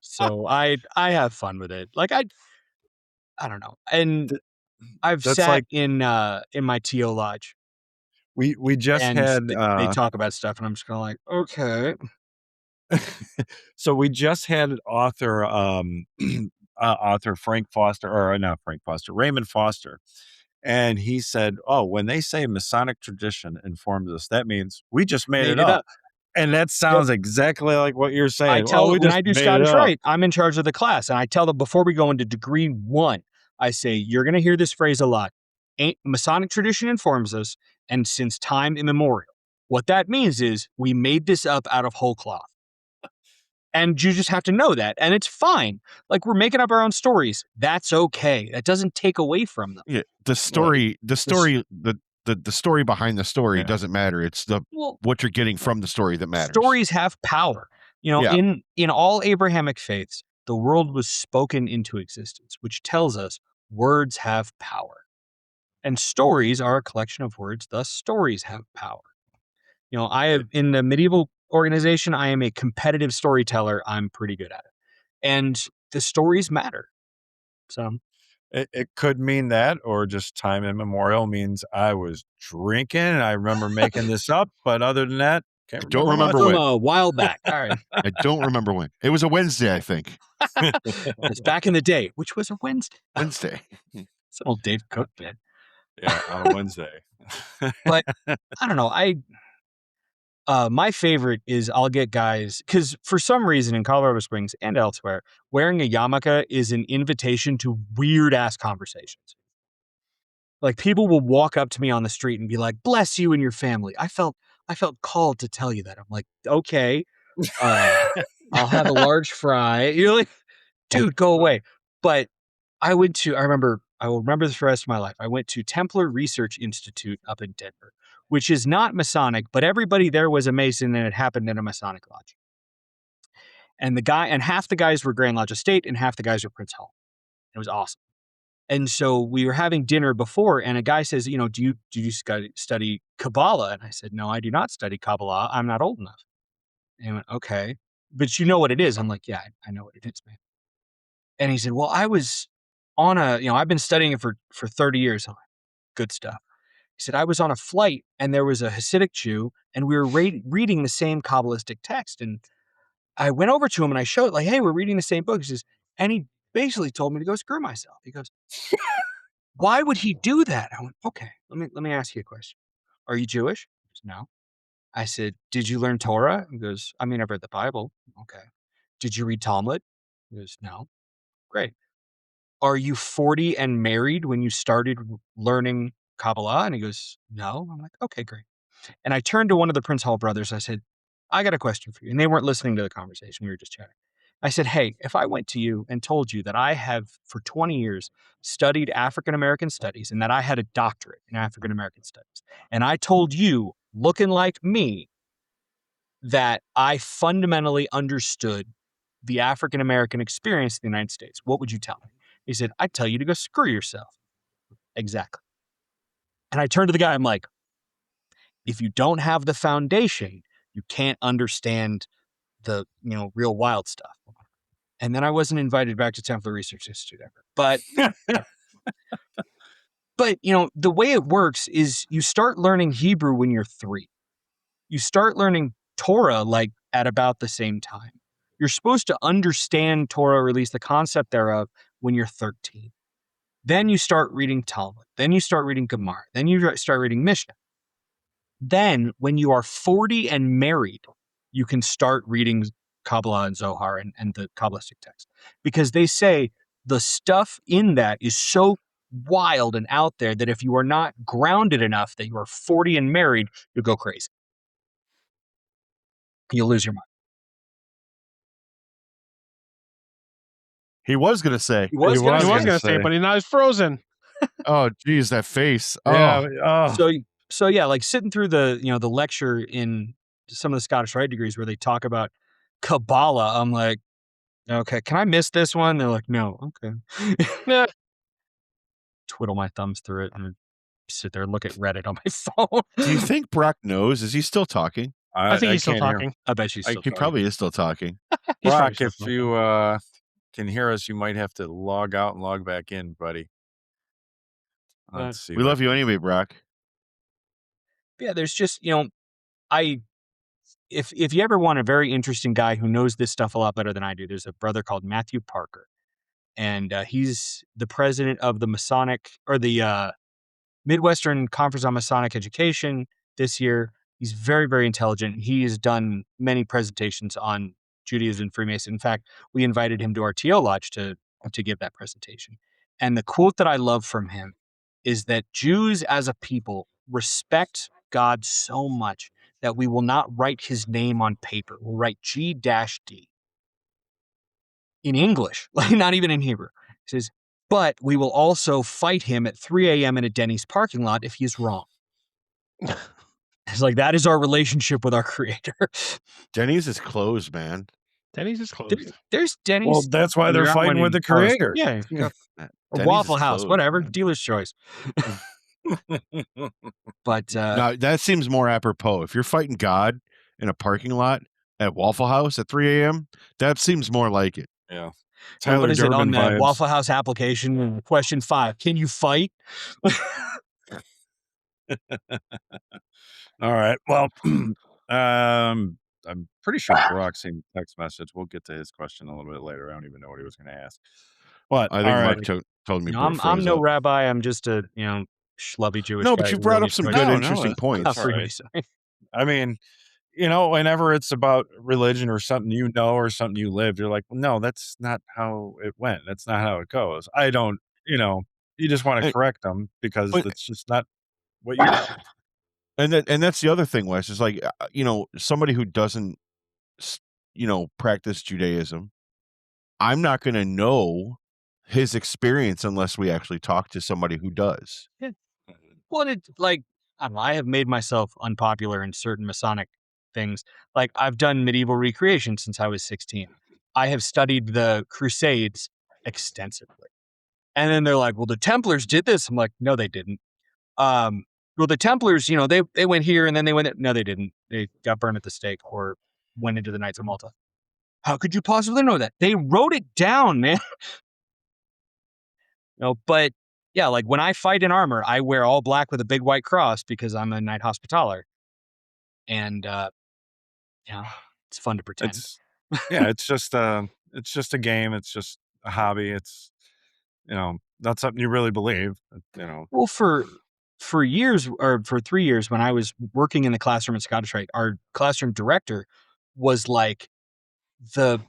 So I have fun with it. Like I don't know. And I've sat in my TO lodge. We just and had they talk about stuff, and I'm just kind of like, okay. So we just had author Frank Foster, or not Frank Foster, Raymond Foster. And he said, when they say Masonic tradition informs us, that means we just made it up. And that sounds exactly like what you're saying. I tell we when just I do made Scottish it up. Rite, I'm in charge of the class, and I tell them before we go into degree 1, I say, you're going to hear this phrase a lot. Masonic tradition informs us, and since time immemorial. What that means is we made this up out of whole cloth. And you just have to know that. And it's fine. Like, we're making up our own stories. That's okay. That doesn't take away from them. Yeah, the story behind the story doesn't matter. It's what you're getting from the story that matters. Stories have power. In all Abrahamic faiths, the world was spoken into existence, which tells us words have power. And stories are a collection of words, thus stories have power. I have, in the medieval organization, I am a competitive storyteller. I'm pretty good at it. And the stories matter. So it could mean that, or just time immemorial means I was drinking and I remember making this up. But other than that, I don't remember from when. a while back. All right. I don't remember when. It was a Wednesday, I think. It's back in the day, which was a Wednesday. It's an old Dave Cook bit. Yeah, on a Wednesday. But I don't know. My favorite is I'll get guys, because for some reason in Colorado Springs and elsewhere, wearing a yarmulke is an invitation to weird ass conversations. Like, people will walk up to me on the street and be like, "Bless you and your family. I felt called to tell you that." I'm like, okay, I'll have a large fry. You're like, dude, go away. But I will remember this for the rest of my life. I went to Templar Research Institute up in Denver, which is not Masonic, but everybody there was a Mason and it happened in a Masonic lodge. And half the guys were Grand Lodge Estate and half the guys were Prince Hall. It was awesome. And so we were having dinner before, and a guy says, do you study Kabbalah? And I said, no, I do not study Kabbalah. I'm not old enough. And he went, okay, but you know what it is? I'm like, yeah, I know what it is, man. And he said, well, I was on I've been studying it for 30 years. I'm like, good stuff. He said, I was on a flight and there was a Hasidic Jew and we were reading the same Kabbalistic text. And I went over to him and I showed like, hey, we're reading the same book. He says, and he basically told me to go screw myself. He goes, why would he do that? I went, okay, let me ask you a question. Are you Jewish? He goes, no. I said, did you learn Torah? He goes, I've read the Bible. Okay. Did you read Talmud? He goes, no. Great. Are you 40 and married when you started learning Kabbalah? And he goes, no. I'm like, okay, great. And I turned to one of the Prince Hall brothers. I said, I got a question for you. And they weren't listening to the conversation. We were just chatting. I said, hey, if I went to you and told you that I have for 20 years studied African-American studies and that I had a doctorate in African-American studies, and I told you, looking like me, that I fundamentally understood the African-American experience in the United States, what would you tell me? He said, I'd tell you to go screw yourself. Exactly. And I turned to the guy, I'm like, if you don't have the foundation, you can't understand the, real wild stuff. And then I wasn't invited back to Templar Research Institute ever. But, the way it works is you start learning Hebrew when you're 3. You start learning Torah like at about the same time. You're supposed to understand Torah, or at least the concept thereof, when you're 13. Then you start reading Talmud. Then you start reading Gemara. Then you start reading Mishnah. Then, when you are 40 and married, you can start reading Kabbalah and Zohar and the Kabbalistic text. Because they say the stuff in that is so wild and out there that if you are not grounded enough that you are 40 and married, you'll go crazy. You'll lose your mind. He was gonna say. He was He was going to say, but now he's frozen. Oh, geez, that face. Yeah. Oh, So yeah, like sitting through the the lecture in some of the Scottish Rite degrees where they talk about Kabbalah, I'm like, okay, can I miss this one? They're like, no, okay. Twiddle my thumbs through it and sit there and look at Reddit on my phone. do you think Brock knows? Is he still talking? I think he's still can't hear. talking. I bet she's still He talking. probably is still talking. He's Brock, probably still if talking. you can hear us, you might have to log out and log back in, buddy. Let's see. We love you anyway, Brock. Yeah, there's just, if you ever want a very interesting guy who knows this stuff a lot better than I do, there's a brother called Matthew Parker. And he's the president of the Masonic, or the Midwestern Conference on Masonic Education this year. He's very, very intelligent. He has done many presentations on Judaism and Freemason. In fact, we invited him to our TO Lodge to give that presentation. And the quote that I love from him is that Jews as a people respect God so much that we will not write his name on paper. We'll write G-D in English, like not even in Hebrew. He says, but we will also fight him at 3 a.m. in a Denny's parking lot if he's wrong. It's like, that is our relationship with our creator. Denny's is closed, man. Denny's is closed. There's Denny's. Well, that's why they're There aren't fighting one with the in Charleston. creator. Yeah. Or Denny's Waffle is House, closed, whatever. man. Dealer's choice. But Now, that seems more apropos. If you're fighting God in a parking lot at Waffle House at 3 a.m., that seems more like it. Yeah. so what is it on Durbin the vibes. Waffle House application? Question 5: can you fight? All right. Well, I'm pretty sure Brock seen the text message. We'll get to his question a little bit later. I don't even know what he was going to ask. But I think all right. Mark told me. I'm no rabbi. I'm just a schlubby Jewish No, guy but you who brought really up some enjoys good, it. interesting Not points. all right. Freemason. I mean, whenever it's about religion or something or something you lived, you're like, well, no, that's not how it went. That's not how it goes. I don't, you just want to Hey, correct them because but- it's just not what you know. And that's the other thing, Wes, is like, somebody who doesn't, practice Judaism, I'm not going to know his experience unless we actually talk to somebody who does. Well, I don't know, I have made myself unpopular in certain Masonic things. Like, I've done medieval recreation since I was 16. I have studied the Crusades extensively. And then they're like, well, the Templars did this. I'm like, no, they didn't. Well, the Templars, they went here and then they went. No, they didn't. They got burned at the stake or went into the Knights of Malta. How could you possibly know that? They wrote it down, man. But yeah, like when I fight in armor, I wear all black with a big white cross because I'm a Knight Hospitaller. And it's fun to pretend. It's just a game. It's just a hobby. It's not something you really believe. Well, for years or for 3 years when I was working in the classroom at Scottish Rite, our classroom director was like the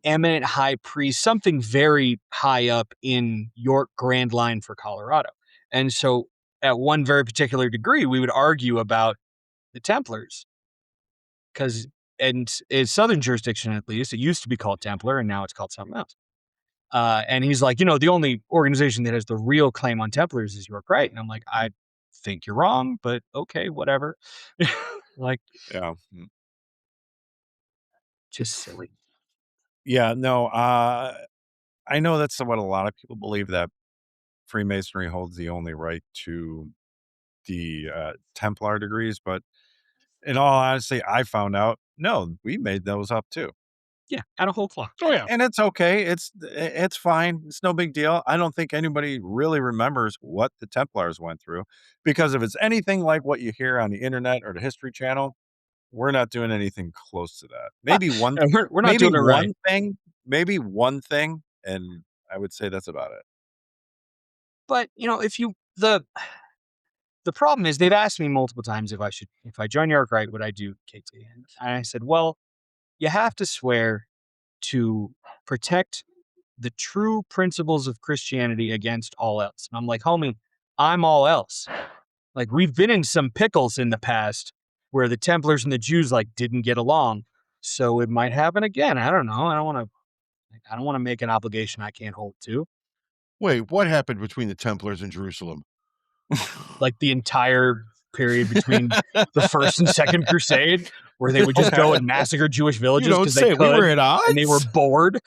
eminent high priest, something very high up in York Grand Line for Colorado. And so at one very particular degree, we would argue about the Templars because in Southern jurisdiction, at least, it used to be called Templar and now it's called something else. And he's like, the only organization that has the real claim on Templars is York Rite. And I'm like, I think you're wrong, but okay, whatever. Like, yeah, just silly. Yeah, no, I know that's what a lot of people believe, that Freemasonry holds the only right to the Templar degrees, but in all honesty, I found out, no, we made those up too. Yeah, out of whole cloth. Oh yeah. And it's okay. It's fine. It's no big deal. I don't think anybody really remembers what the Templars went through, because if it's anything like what you hear on the internet or the History Channel, we're not doing anything close to that. Maybe one, we're not doing it right. Maybe one thing, and I would say that's about it. But if you the problem is they've asked me multiple times if I join York Rite, would I do KT? And I said, well, you have to swear to protect the true principles of Christianity against all else. And I'm like, homie, I'm all else. Like, we've been in some pickles in the past where the Templars and the Jews didn't get along. So it might happen again. I don't know. I don't want to make an obligation I can't hold to. Wait, what happened between the Templars and Jerusalem? Like the entire period between the first and second crusade, where they would just go and massacre Jewish villages because they could, we were at odds? and they were bored.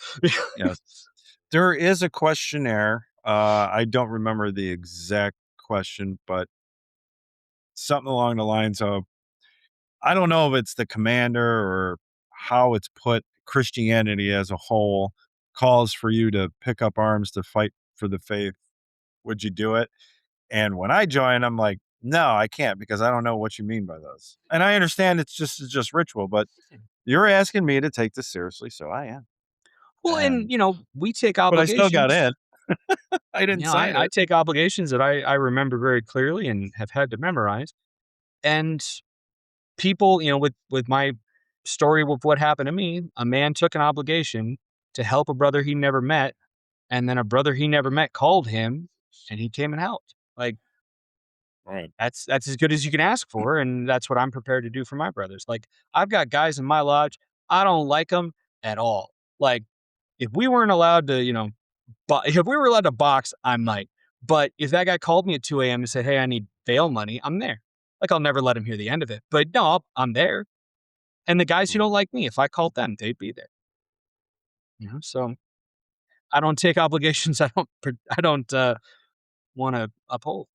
Yes. There is a questionnaire. I don't remember the exact question, but something along the lines of, I don't know if it's the commander or how it's put, Christianity as a whole calls for you to pick up arms to fight for the faith. Would you do it? And when I joined, I'm like, no, I can't, because I don't know what you mean by those. And I understand it's just ritual, but you're asking me to take this seriously, so I am. Well, and we take But I obligations. still got in. I didn't sign I it. take obligations that I remember very clearly and have had to memorize. And people, with my story of what happened to me, a man took an obligation to help a brother he never met, and then a brother he never met called him, and he came and helped. Like, Right. that's as good as you can ask for, and that's what I'm prepared to do for my brothers. Like, I've got guys in my lodge, I don't like them at all. Like, if we weren't allowed to, if we were allowed to box, I might. But if that guy called me at 2 a.m. and said, hey, I need bail money, I'm there. Like, I'll never let him hear the end of it. But no, I'm there. And the guys who don't like me, if I called them, they'd be there. So I don't take obligations I don't want to uphold.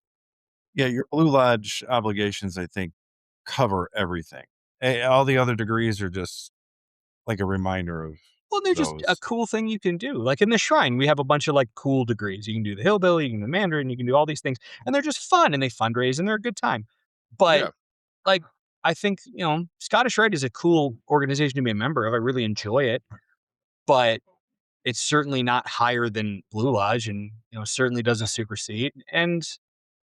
Yeah, your Blue Lodge obligations, I think, cover everything. All the other degrees are just like a reminder of. Well, they're just a cool thing you can do. Like in the shrine, we have a bunch of cool degrees. You can do the hillbilly, you can do the Mandarin, you can do all these things, and they're just fun and they fundraise and they're a good time. But I think Scottish Rite is a cool organization to be a member of. I really enjoy it, but it's certainly not higher than Blue Lodge, and certainly doesn't supersede. And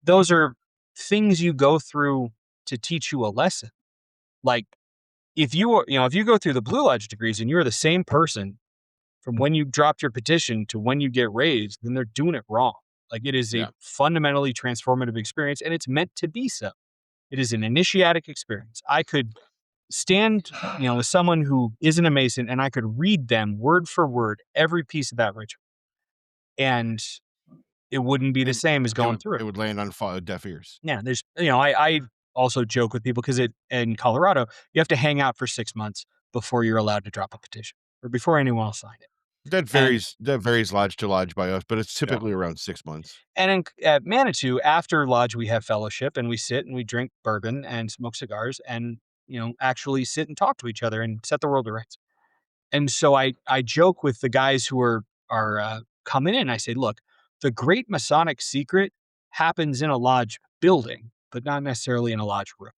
those are things you go through to teach you a lesson. Like, if you go through the Blue Lodge degrees and you're the same person from when you dropped your petition to when you get raised, then they're doing it wrong. Like, it is a fundamentally transformative experience, and it's meant to be so. It is an initiatic experience. I could stand, with someone who isn't a Mason, and I could read them word for word every piece of that ritual, and it wouldn't be the same as going through it. It would land on deaf ears. Yeah, there's, I also joke with people because in Colorado, you have to hang out for 6 months before you're allowed to drop a petition. or before anyone else signed it. That varies lodge to lodge by us, but it's typically around 6 months. And at Manitou, after lodge, we have fellowship and we sit and we drink bourbon and smoke cigars and, actually sit and talk to each other and set the world to rights. And so I joke with the guys who are coming in. I say, look, the great Masonic secret happens in a lodge building, but not necessarily in a lodge room.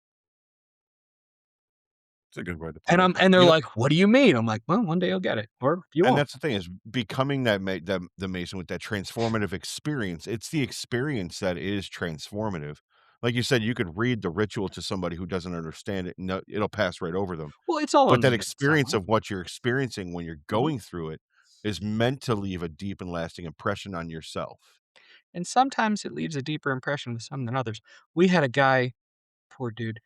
It's a good way to put it. And they're like, what do you mean? I'm like, well, one day you'll get it, or you won't. And that's the thing, is becoming the Mason with that transformative experience. It's the experience that is transformative. Like you said, you could read the ritual to somebody who doesn't understand it. No, it'll pass right over them. Well, it's all But on that the experience inside. of what you're experiencing when you're going through it is meant to leave a deep and lasting impression on yourself. And sometimes it leaves a deeper impression with some than others. We had a guy, poor dude,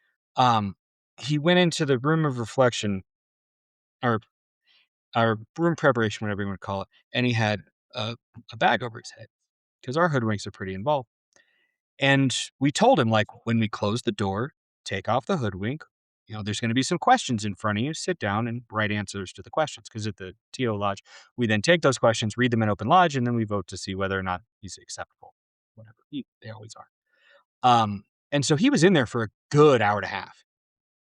he went into the room of reflection, or our room preparation, whatever you want to call it, and he had a bag over his head because our hoodwinks are pretty involved. And we told him, like, when we close the door, take off the hoodwink. There's going to be some questions in front of you. Sit down and write answers to the questions. Because at the TO Lodge, we then take those questions, read them in open lodge, and then we vote to see whether or not he's acceptable. Whatever. They always are. And so he was in there for a good hour and a half.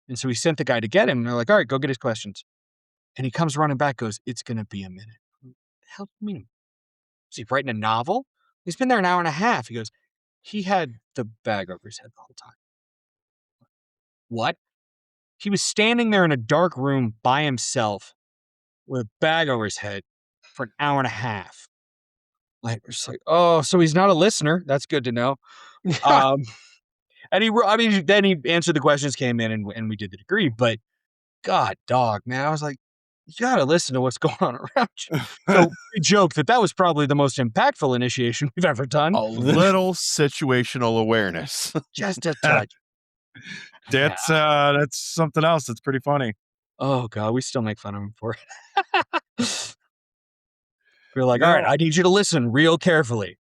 And so we sent the guy to get him. And they're like, all right, go get his questions. And he comes running back, goes, it's going to be a minute. What the hell do you mean? Is he writing a novel? He's been there an hour and a half. He goes, he had the bag over his head the whole time. What? He was standing there in a dark room by himself with a bag over his head for an hour and a half. Like, we're just like, oh, so he's not a listener. That's good to know. And then he answered the questions, came in, and we did the degree. But God, dog, man, I was like, you got to listen to what's going on around you. So we joke that was probably the most impactful initiation we've ever done. A little situational awareness. Just a touch. That's something else that's pretty funny. Oh God, we still make fun of him for it. We're like, all right, I need you to listen real carefully.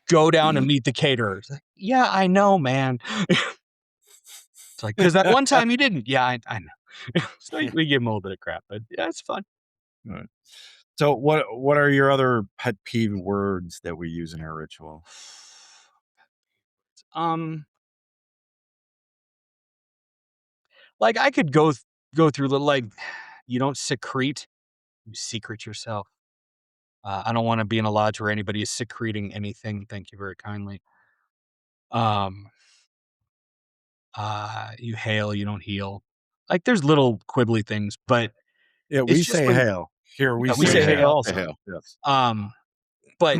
Go down and meet the caterers. Like, yeah, I know, man. It's like, because that one time you didn't. Yeah, I know. So we give him a little bit of crap, but yeah, it's fun. All right. So what are your other pet peeve words that we use in our ritual? Like I could go through the, like, you don't secrete, you secret yourself. I don't want to be in a lodge where anybody is secreting anything. Thank you very kindly. You hail, you don't heal. Like there's little quibbly things, but yeah, we say hail. Here we say hail also. Hail. Yes. But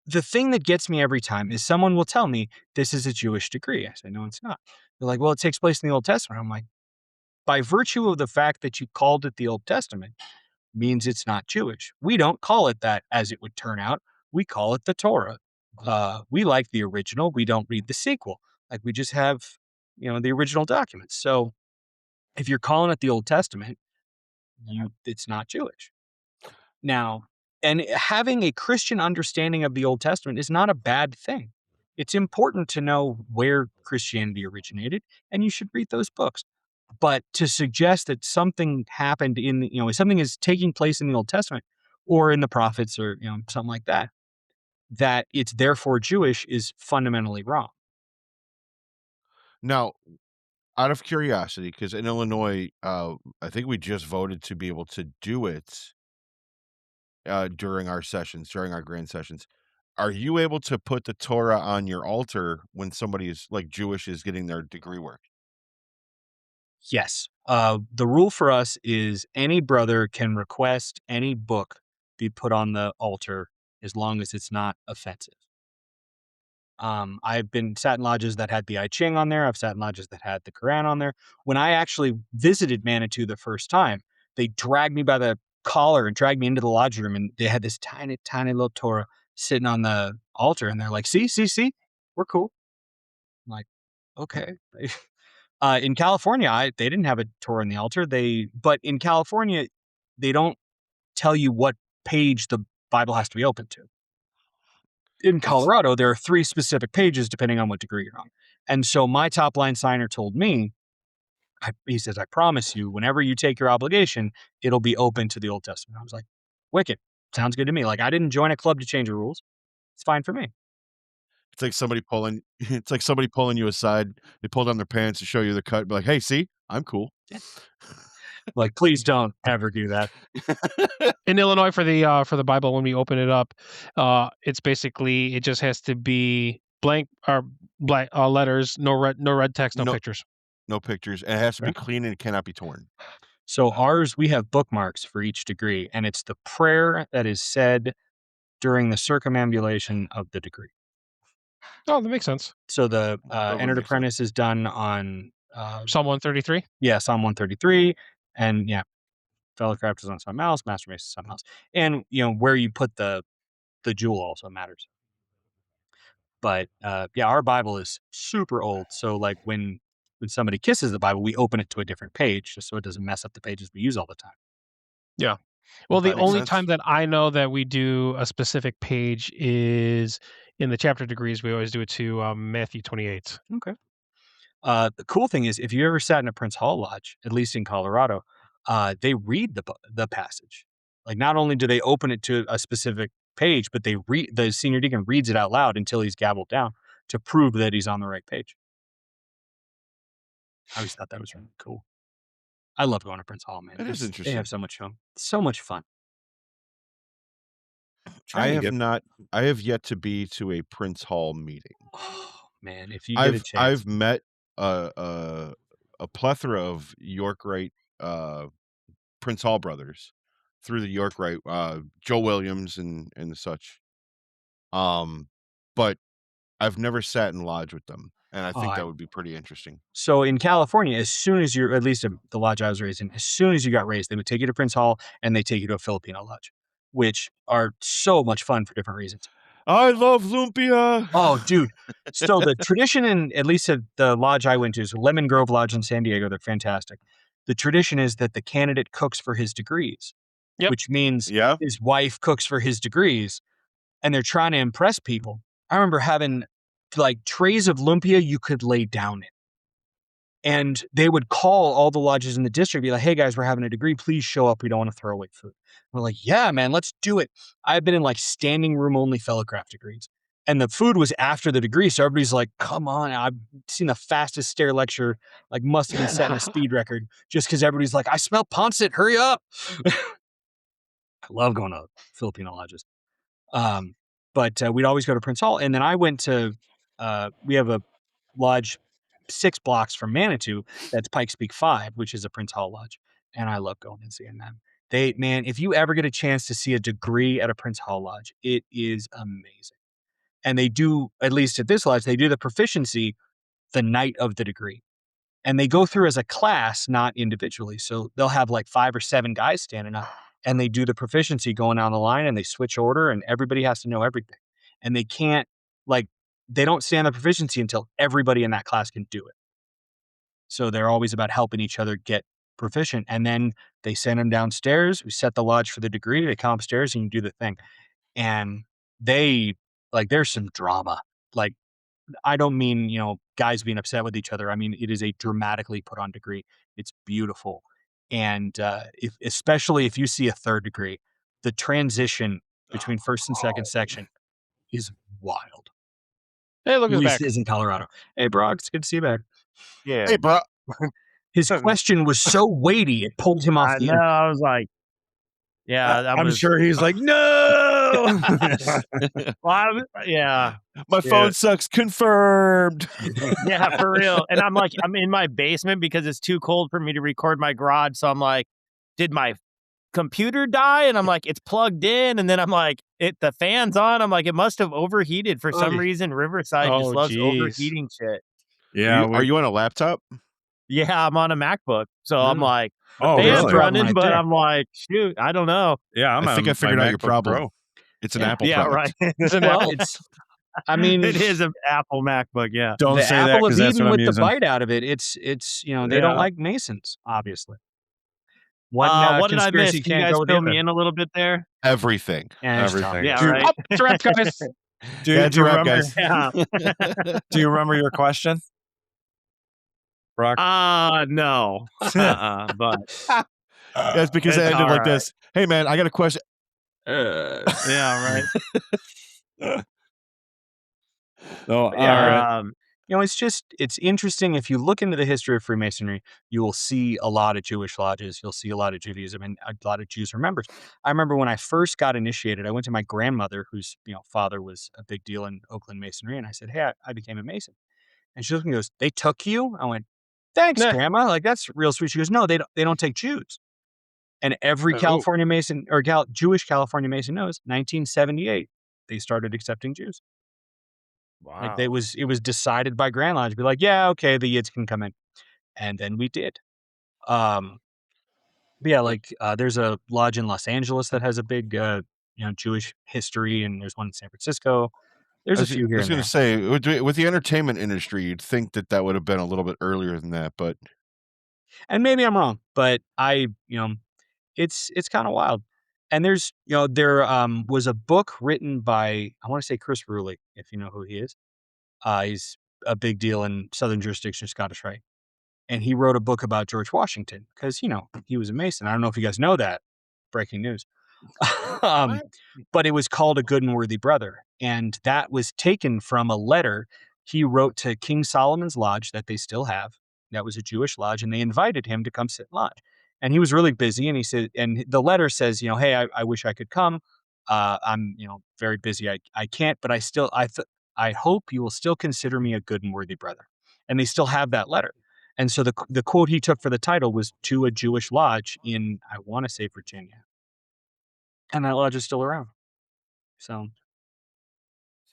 the thing that gets me every time is someone will tell me this is a Jewish degree. I say, no, it's not. They're like, well, it takes place in the Old Testament. I'm like, by virtue of the fact that you called it the Old Testament means it's not Jewish. We don't call it that as it would turn out. We call it the Torah. We like the original. We don't read the sequel. Like we just have, the original documents. So if you're calling it the Old Testament, it's not Jewish. Now, and having a Christian understanding of the Old Testament is not a bad thing. It's important to know where Christianity originated, and you should read those books. But to suggest that something happened something is taking place in the Old Testament or in the prophets or, something like that, that it's therefore Jewish is fundamentally wrong. Now, out of curiosity, because in Illinois, I think we just voted to be able to do it during our sessions, during our grand sessions. Are you able to put the Torah on your altar when somebody is like Jewish is getting their degree work? Yes. The rule for us is any brother can request any book be put on the altar as long as it's not offensive. I've sat in lodges that had the I Ching on there. I've sat in lodges that had the Quran on there. When I actually visited Manitou the first time, they dragged me by the collar and dragged me into the lodge room, and they had this tiny, tiny little Torah sitting on the altar, and they're like, see, we're cool. I'm like, okay. In California, they didn't have a Torah on the altar. But in California, they don't tell you what page the Bible has to be open to. In Colorado, there are 3 specific pages depending on what degree you're on. And so my top line signer told me, he says, I promise you, whenever you take your obligation, it'll be open to the Old Testament. I was like, wicked. Sounds good to me. Like, I didn't join a club to change the rules. It's fine for me. It's like somebody pulling. It's like somebody pulling you aside. They pull down their pants to show you the cut. Be like, hey, see, I'm cool. Like, please don't ever do that. In Illinois, for the Bible, when we open it up, it's basically, it just has to be blank letters, no red text, no pictures. No pictures. And it has to be clean and it cannot be torn. So ours, we have bookmarks for each degree, and it's the prayer that is said during the circumambulation of the degree. Oh, that makes sense. So the Totally entered makes apprentice is done on Psalm 133. Yeah, Psalm 133, and fellow craft is on something else, master mason something else, and where you put the jewel also matters. But our Bible is super old, so like when somebody kisses the Bible, we open it to a different page just so it doesn't mess up the pages we use all the time. Yeah. Well, the That makes only sense. time that I know that we do a specific page is in the chapter degrees. We always do it to Matthew 28. Okay. The cool thing is, if you ever sat in a Prince Hall Lodge, at least in Colorado, they read the passage. Like, not only do they open it to a specific page, but the senior deacon reads it out loud until he's gabbled down to prove that he's on the right page. I always thought that was really cool. I love going to Prince Hall, man. It is They interesting. have so much fun. So much fun. I have yet to be to a Prince Hall meeting. Oh, man, if you get a chance. I've met a plethora of York-Rite Prince Hall brothers through the York-Rite, Joe Williams and such. But I've never sat in lodge with them, and I think that would be pretty interesting. So in California, as soon as you're, at least the lodge I was raised in, as soon as you got raised, they would take you to Prince Hall and they take you to a Filipino lodge, which are so much fun for different reasons. I love lumpia. Oh, dude. So the tradition in, at least at the lodge I went to, is Lemon Grove Lodge in San Diego. They're fantastic. The tradition is that the candidate cooks for his degrees, which means his wife cooks for his degrees, and they're trying to impress people. I remember having like trays of lumpia you could lay down in. And they would call all the lodges in the district, be like, hey guys, we're having a degree. Please show up. We don't want to throw away food. We're like, yeah, man, let's do it. I've been in like standing room only fellowcraft degrees. And the food was after the degree. So everybody's like, come on. I've seen the fastest stair lecture, like must have been setting a speed record just because everybody's like, I smell Ponset. Hurry up. I love going to Filipino lodges. But we'd always go to Prince Hall. And then I went to, we have a lodge 6 blocks from Manitou, that's Pikes Peak 5, which is a Prince Hall Lodge. And I love going and seeing them. Man, if you ever get a chance to see a degree at a Prince Hall Lodge, it is amazing. And they do, at least at this lodge, they do the proficiency the night of the degree. And they go through as a class, not individually. So they'll have like 5 or 7 guys standing up, and they do the proficiency going down the line, and they switch order, and everybody has to know everything. And they can't, they don't stand the proficiency until everybody in that class can do it. So they're always about helping each other get proficient. And then they send them downstairs. We set the lodge for the degree. They come upstairs and you do the thing. And there's some drama. Like, I don't mean, guys being upset with each other. I mean, it is a dramatically put on degree. It's beautiful. And especially if you see a 3rd degree, the transition between first and second section is wild. Hey, look At at least back. it is in Colorado. Hey, Brock, it's good to see you back. Yeah. Hey, bro. His question was so weighty, it pulled him off I the know. air. I was like, I'm sure he's like, no. My phone sucks. Confirmed. Yeah, for real. And I'm like, I'm in my basement because it's too cold for me to record my garage. So I'm like, did my computer die? And I'm like, it's plugged in. And then I'm like, the fan's on. I'm like, it must have overheated for some reason. Riverside just loves overheating shit. Yeah. Are you on a laptop? Yeah, I'm on a MacBook. So I'm like, Oh, fan's really? running, Right but there. I'm like, shoot, I don't know. Yeah, I think I figured out your problem. It's an Apple Yeah, product. right. Well, It is an Apple MacBook. Yeah. Don't the say that apple because of that's Eden what I'm with the using. bite out of it. It's they Yeah. don't like Masons, obviously. What did I miss? conspiracy Can you can't guys go with the fill me other. in a little bit there? Everything. Yeah, it's tough. Everything. Yeah, Dude, right. Oh, it's a wrap, guys. Do Yeah, you it's a wrap, remember? guys. Yeah. Do you remember your question? Brock? No. But That's because it It's ended all like right. this. Hey, man, I got a question. yeah, right. No, all Yeah, right. It's interesting. If you look into the history of Freemasonry, you will see a lot of Jewish lodges. You'll see a lot of Judaism, and a lot of Jews are members. I remember when I first got initiated, I went to my grandmother, whose father was a big deal in Oakland Masonry, and I said, "Hey, I became a Mason." And she looked at me and goes, "They took you?" I went, "Thanks, Nah. Grandma. Like, that's real sweet." She goes, "No, they don't take Jews." And every California Mason or Jewish California Mason knows, 1978, they started accepting Jews. Like Wow. it was decided by Grand Lodge, be like, yeah, okay, the Yids can come in, and then we did. But yeah, like there's a lodge in Los Angeles that has a big Jewish history, and there's one in San Francisco. There's a few here I was and going there. to say, with the entertainment industry, you'd think that would have been a little bit earlier than that, but And maybe I'm wrong, but it's kind of wild. And there's there was a book written by, I want to say, Chris Ruley, if you know who he is. He's a big deal in Southern jurisdiction, Scottish Rite. And he wrote a book about George Washington because, he was a Mason. I don't know if you guys know that. Breaking news. But it was called A Good and Worthy Brother. And that was taken from a letter he wrote to King Solomon's Lodge that they still have. That was a Jewish lodge, and they invited him to come sit in lodge. And he was really busy, and he said, and the letter says, hey, I wish I could come. I'm, very busy. I can't, but I hope you will still consider me a good and worthy brother. And they still have that letter. And so the quote he took for the title was to a Jewish lodge in, I want to say, Virginia. And that lodge is still around. So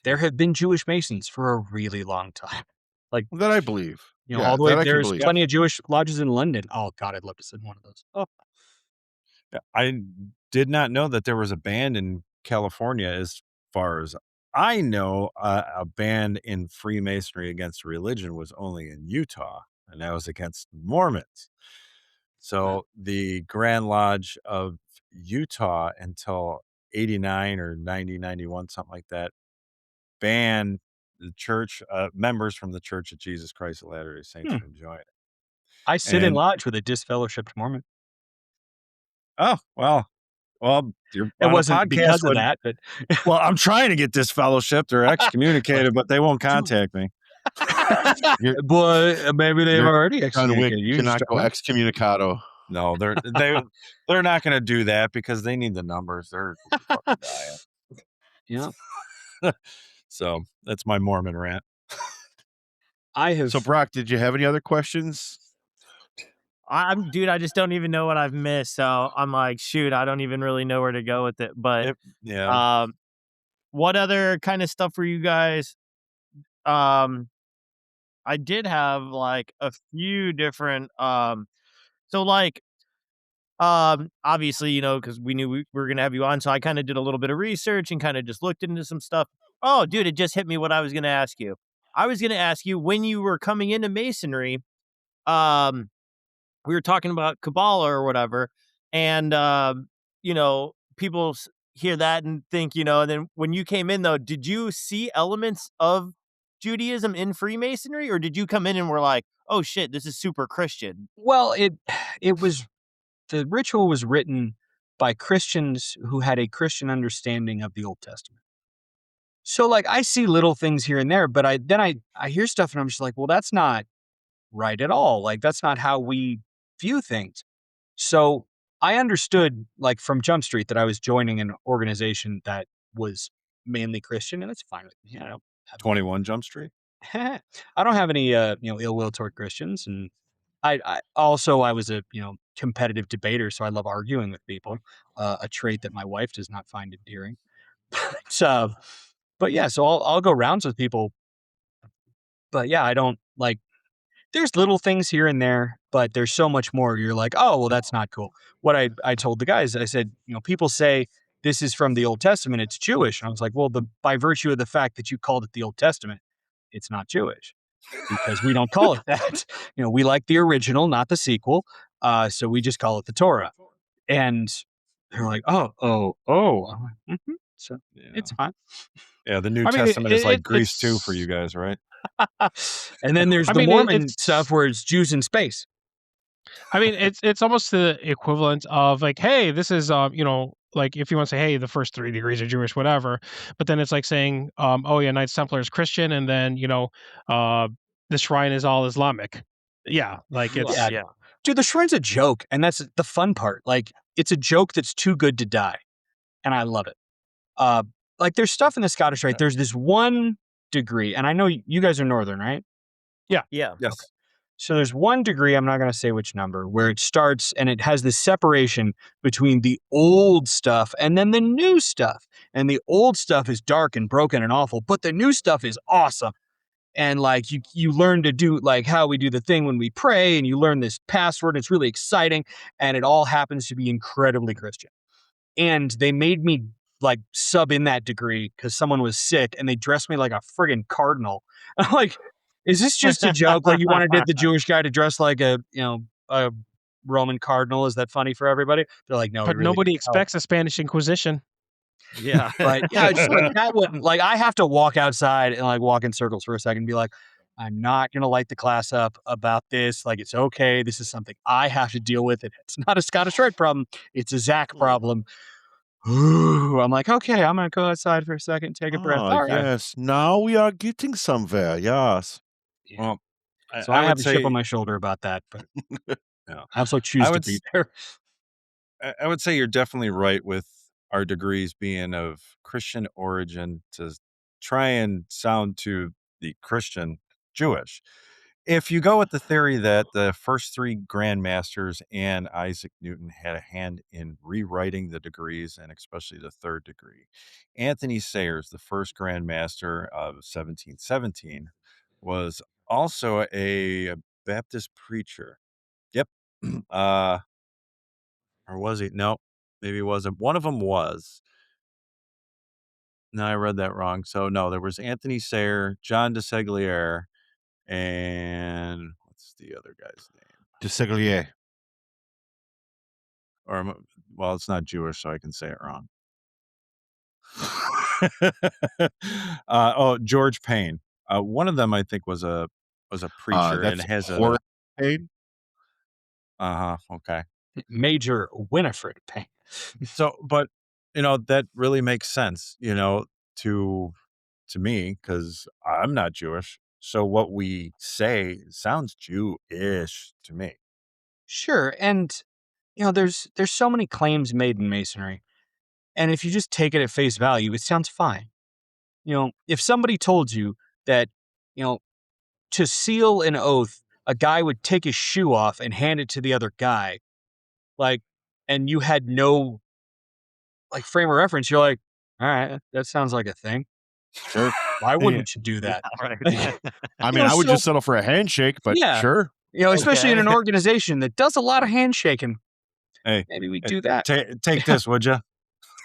there have been Jewish Masons for a really long time. Like that I believe. all the way, that I can there's believe. plenty of Jewish lodges in London. Oh God, I'd love to sit in one of those. Oh. I did not know that there was a band in California. As far as I know, a band in Freemasonry against religion was only in Utah, and that was against Mormons. So the Grand Lodge of Utah until 89 or 90, 91, something like that, banned the church, members from the Church of Jesus Christ of Latter-day Saints from joining. I sit in lodge with a disfellowshipped Mormon. Oh, well, you're it on wasn't a podcast because of that, but well, I'm trying to get disfellowshipped or excommunicated, but they won't contact me. Boy, maybe they've already excommunicated you. Cannot go excommunicado. No, they're not going to do that because they need the numbers. They're fucking dying. Yeah. So that's my Mormon rant. So Brock, did you have any other questions? Dude, I just don't even know what I've missed. So I'm like, shoot, I don't even really know where to go with it. But what other kind of stuff were you guys? I did have like a few different so like obviously, because we knew we were gonna have you on, so I kind of did a little bit of research and kind of just looked into some stuff. Oh, dude, it just hit me what I was gonna ask you. I was gonna ask you, when you were coming into Masonry, we were talking about Kabbalah or whatever, and people hear that and think, and then when you came in, though, did you see elements of Judaism in Freemasonry, or did you come in and were like, oh shit, this is super Christian? Well, it was, the ritual was written by Christians who had a Christian understanding of the Old Testament. So like I see little things here and there, but I hear stuff and I'm just like, well, that's not right at all. Like that's not how we view things. So I understood, like, from Jump Street, that I was joining an organization that was mainly Christian, and it's fine with me. I don't have 21 Jump Street. I don't have any ill will toward Christians, and I also, I was a competitive debater, so I love arguing with people, a trait that my wife does not find endearing. But yeah, so I'll go rounds with people, but yeah, I don't like. There's little things here and there, but there's so much more. You're like, oh, well, that's not cool. What I told the guys, I said, people say this is from the Old Testament, it's Jewish. And I was like, well, by virtue of the fact that you called it the Old Testament, it's not Jewish because we don't call it that. We like the original, not the sequel. So we just call it the Torah. And they're like, oh. I'm like, So it's fine. Yeah, the New Testament is like Grease too for you guys, right? And then there's I the mean, Mormon stuff where it's Jews in space. I mean, it's almost the equivalent of like, hey, this is like if you want to say, hey, the first 3 degrees are Jewish, whatever, but then it's like saying, oh yeah, Knights Templar is Christian, and then the shrine is all Islamic. Yeah, like it's Yeah. Dude, the shrine's a joke, and that's the fun part. Like, it's a joke that's too good to die, and I love it. Like, there's stuff in the Scottish Rite. There's this 1 degree, and I know you guys are Northern, right? Yeah. Yes. So there's 1 degree, I'm not going to say which number, where it starts and it has this separation between the old stuff and then the new stuff. And the old stuff is dark and broken and awful, but the new stuff is awesome. And like you learn to do like how we do the thing when we pray, and you learn this password. It's really exciting, and it all happens to be incredibly Christian. And they made me like sub in that degree because someone was sick, and they dressed me like a friggin' cardinal. I'm like, is this just a joke? Like, you wanted the Jewish guy to dress like a Roman cardinal? Is that funny for everybody? They're like, no, but really nobody didn't help. expects a Spanish Inquisition. Yeah. But yeah, just like that wouldn't, like, I have to walk outside and like walk in circles for a second and be like, I'm not going to light the class up about this. Like, it's okay. This is something I have to deal with. It's not a Scottish Rite problem. It's a Zach problem. I'm like, okay, I'm going to go outside for a second, take a breath. All right. Yes, now we are getting somewhere. Yes. Well, So I would have a chip say on my shoulder about that, but I also choose to would be there. I would say you're definitely right with our degrees being of Christian origin to try and sound to the Christian Jewish. If you go with the theory that the first 3 grandmasters and Isaac Newton had a hand in rewriting the degrees, and especially the 3rd degree, Anthony Sayers, the first grandmaster of 1717, was also a Baptist preacher. Yep. Or was he? No, maybe he wasn't. One of them was. No, I read that wrong. So no, there was Anthony Sayer, John de Segliere, and what's the other guy's name? De Seglier. Or well, it's not Jewish, so I can say it wrong. George Payne. One of them I think was a preacher and That's has Horace Payne. Okay. Major Winifred Payne. So, but that really makes sense, to me, because I'm not Jewish. So what we say sounds Jewish to me. Sure. And, there's so many claims made in Masonry. And if you just take it at face value, it sounds fine. If somebody told you that, to seal an oath, a guy would take his shoe off and hand it to the other guy, like, and you had no like frame of reference, you're like, all right, that sounds like a thing. Sure. Why wouldn't you do that? Right. I mean, I would just settle for a handshake, but Yeah. sure. Especially in Okay. an organization that does a lot of handshaking. Hey, Maybe we do that. take this, would you?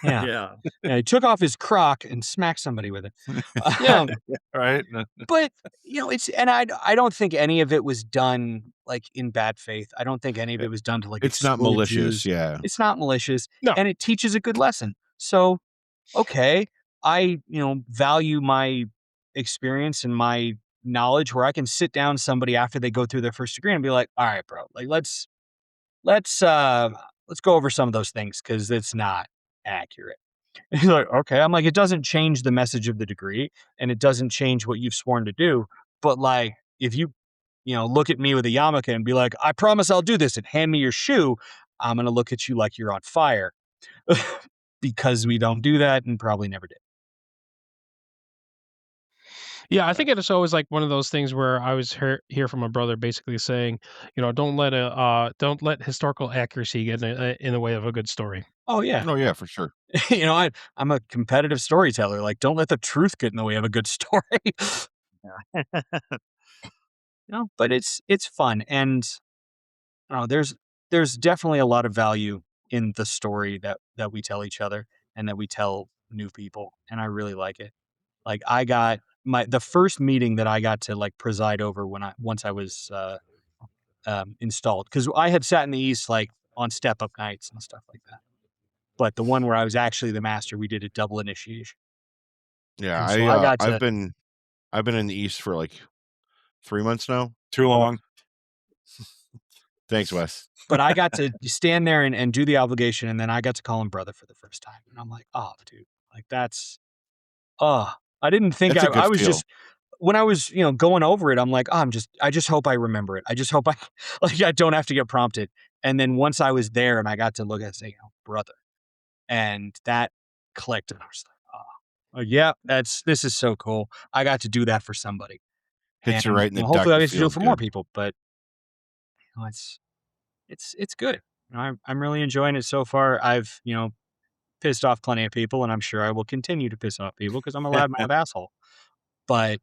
Yeah. He took off his crock and smacked somebody with it. Yeah. Right. But it's, and I don't think any of it was done like in bad faith. I don't think any of it was done to like It's not exclude malicious. Jews. Yeah. It's not malicious. No. And it teaches a good lesson. So, okay, I value my experience and my knowledge where I can sit down somebody after they go through their first degree and be like, all right, bro, like let's go over some of those things because it's not accurate. He's like, okay. I'm like, it doesn't change the message of the degree and it doesn't change what you've sworn to do. But like, if you, look at me with a yarmulke and be like, I promise I'll do this and hand me your shoe, I'm going to look at you like you're on fire because we don't do that and probably never did. Yeah, I think it's always like one of those things where I was hear from a brother basically saying, don't let historical accuracy get in the way of a good story. Oh yeah. Oh yeah, for sure. I'm a competitive storyteller. Like, don't let the truth get in the way of a good story. But it's fun, and there's definitely a lot of value in the story that we tell each other and that we tell new people, and I really like it. Like, I got the first meeting that I got to like preside over once I was installed, because I had sat in the East like on step up nights and stuff like that. But the one where I was actually the master, we did a double initiation. Yeah, And so I got I've to- been in the East for like 3 months now. Too long. Thanks, Wes. But I got to stand there and do the obligation, and then I got to call him brother for the first time. And I'm like, oh, dude, like I didn't think That's a good I was feel. just, when I was, going over it, I'm like, oh, I just hope I remember it. I just hope I don't have to get prompted. And then once I was there and I got to look at it and say, brother, and that clicked, and I was like, yeah, this is so cool. I got to do that for somebody. Hits you And, right in the duct. hopefully I It get to do it feels for more good. people, but it's good. I'm really enjoying it so far. I've, pissed off plenty of people, and I'm sure I will continue to piss off people because I'm a loudmouth asshole. But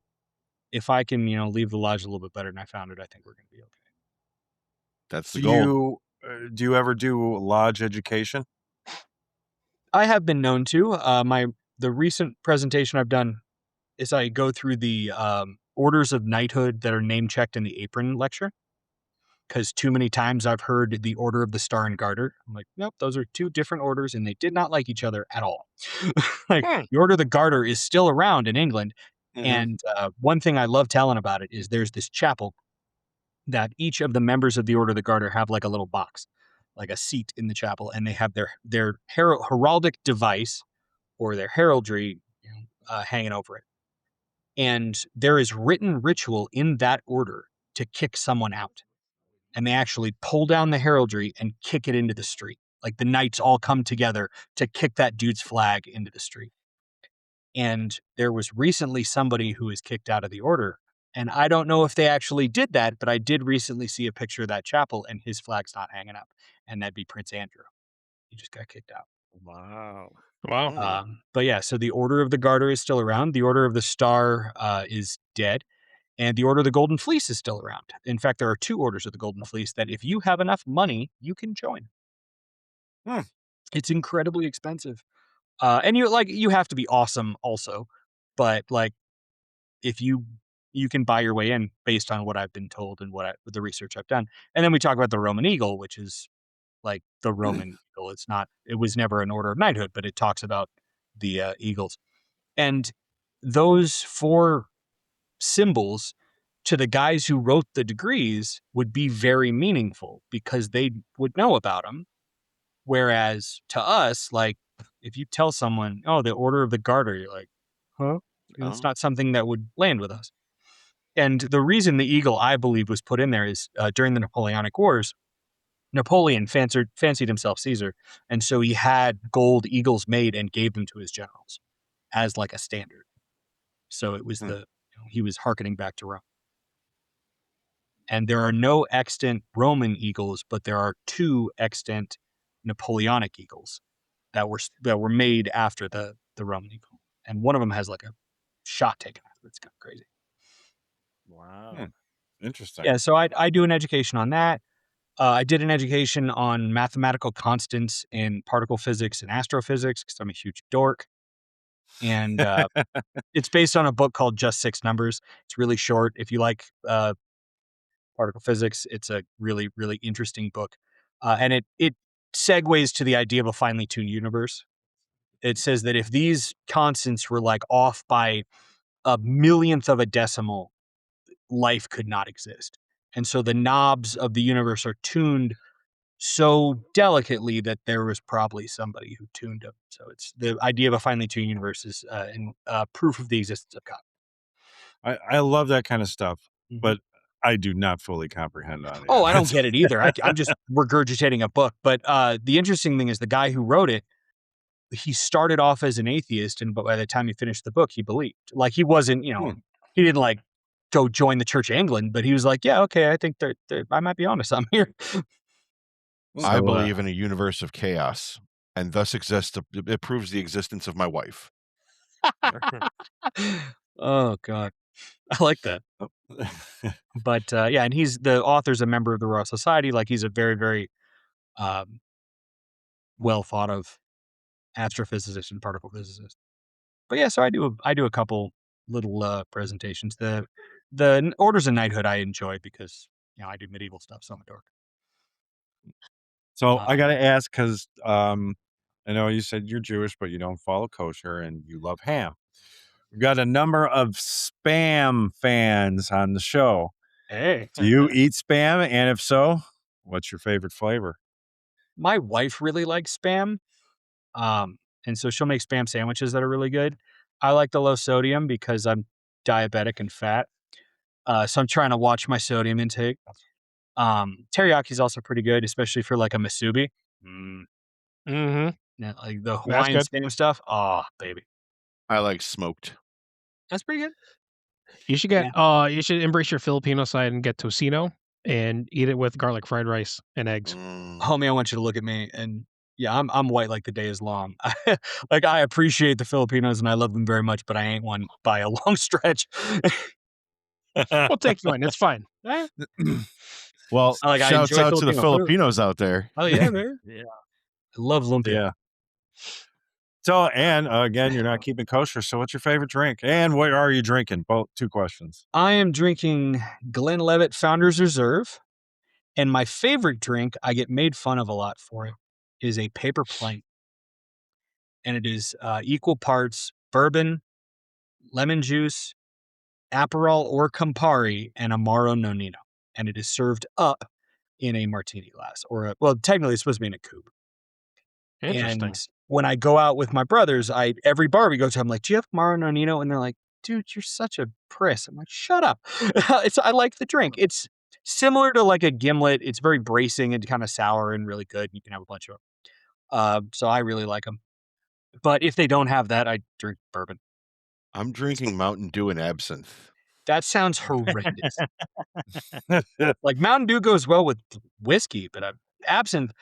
if I can, leave the lodge a little bit better than I found it, I think we're going to be okay. That's the Do goal. you ever do lodge education? I have been known to. The recent presentation I've done is I go through the orders of knighthood that are name checked in the apron lecture. Because too many times I've heard the Order of the Star and Garter. I'm like, nope, those are two different orders, and they did not like each other at all. The Order of the Garter is still around in England, and one thing I love telling about it is there's this chapel that each of the members of the Order of the Garter have like a little box, like a seat in the chapel, and they have their heraldic device or their heraldry hanging over it. And there is written ritual in that order to kick someone out. And they actually pull down the heraldry and kick it into the street. Like the knights all come together to kick that dude's flag into the street. And there was recently somebody who was kicked out of the order. And I don't know if they actually did that, but I did recently see a picture of that chapel and his flag's not hanging up. And that'd be Prince Andrew. He just got kicked out. Wow. But yeah, so the Order of the Garter is still around. The Order of the Star is dead. And the Order of the Golden Fleece is still around. In fact, there are 2 orders of the Golden Fleece that if you have enough money, you can join. It's incredibly expensive. And you have to be awesome also. But if you can buy your way in based on what I've been told and the research I've done. And then we talk about the Roman Eagle, which is like the Roman Eagle. It was never an order of knighthood, but it talks about the eagles. And those 4 symbols to the guys who wrote the degrees would be very meaningful because they would know about them. Whereas to us, like if you tell someone, oh, the Order of the Garter, you're like, huh? It's not something that would land with us. And the reason the eagle, I believe, was put in there is during the Napoleonic Wars, Napoleon fancied himself Caesar. And so he had gold eagles made and gave them to his generals as like a standard. So it was he was hearkening back to Rome. And there are no extant Roman eagles, but there are 2 extant Napoleonic eagles that were made after the Roman eagle. And one of them has like a shot taken out of it. It's kind of crazy. Wow. Interesting. Yeah, so I do an education on that. I did an education on mathematical constants in particle physics and astrophysics because I'm a huge dork. And it's based on a book called Just 6 Numbers. It's really short. If you like particle physics, it's a really, really interesting book. And it segues to the idea of a finely tuned universe. It says that if these constants were like off by a millionth of a decimal, life could not exist. And so the knobs of the universe are tuned so delicately that there was probably somebody who tuned them. So it's the idea of a finely tuned universe is proof of the existence of God. I love that kind of stuff, but I do not fully comprehend on it. Oh, I don't get it either. I'm just regurgitating a book. But the interesting thing is the guy who wrote it, he started off as an atheist, but by the time he finished the book, he believed. Like he wasn't, he didn't like go join the Church of England, but he was like, yeah, okay, I think I might be onto something here. I believe in a universe of chaos, and thus it proves the existence of my wife. Oh God, I like that. But yeah, and the author's a member of the Royal Society. Like he's a very, very well thought of astrophysicist and particle physicist. But yeah, so I do a couple little presentations. The orders of knighthood I enjoy because I do medieval stuff, so I'm a dork. So I got to ask because I know you said you're Jewish, but you don't follow kosher and you love ham. We've got a number of spam fans on the show. Hey, Do you eat spam? And if so, what's your favorite flavor? my wife really likes spam. And so she'll make spam sandwiches that are really good. I like the low sodium because I'm diabetic and fat. So I'm trying to watch my sodium intake. Teriyaki is also pretty good, especially for like a masubi. Mm-hmm. Yeah, like the Hawaiian good. spam stuff. Oh, baby. I like smoked. That's pretty good. You should get you should embrace your Filipino side and get tocino and eat it with garlic fried rice and eggs. Homie, I want you to look at me and yeah, I'm white like the day is long. Like I appreciate the Filipinos and I love them very much, but I ain't one by a long stretch. We'll take you in. It's fine. Well, I shouts enjoy out to the Filipino food. Filipinos out there. Oh yeah, man. Yeah. I love lumpia. Yeah. So, and again, you're not keeping kosher. So, what's your favorite drink? And what are you drinking? Both 2 questions. I am drinking Glenlivet Founders Reserve, and my favorite drink, I get made fun of a lot for it, is a paper plane. And it is equal parts bourbon, lemon juice, Aperol or Campari, and Amaro Nonino. And it is served up in a martini glass, or well, technically it's supposed to be in a coupe. Interesting. And when I go out with my brothers, every bar we go to, I'm like, "Do you have Amaro Nonino?" And they're like, "Dude, you're such a priss." I'm like, "Shut up." I like the drink. It's similar to like a gimlet. It's very bracing and kind of sour and really good. You can have a bunch of them. So I really like them. But if they don't have that, I drink bourbon. I'm drinking Mountain Dew and absinthe. That sounds horrendous. Like Mountain Dew goes well with whiskey, but absinthe,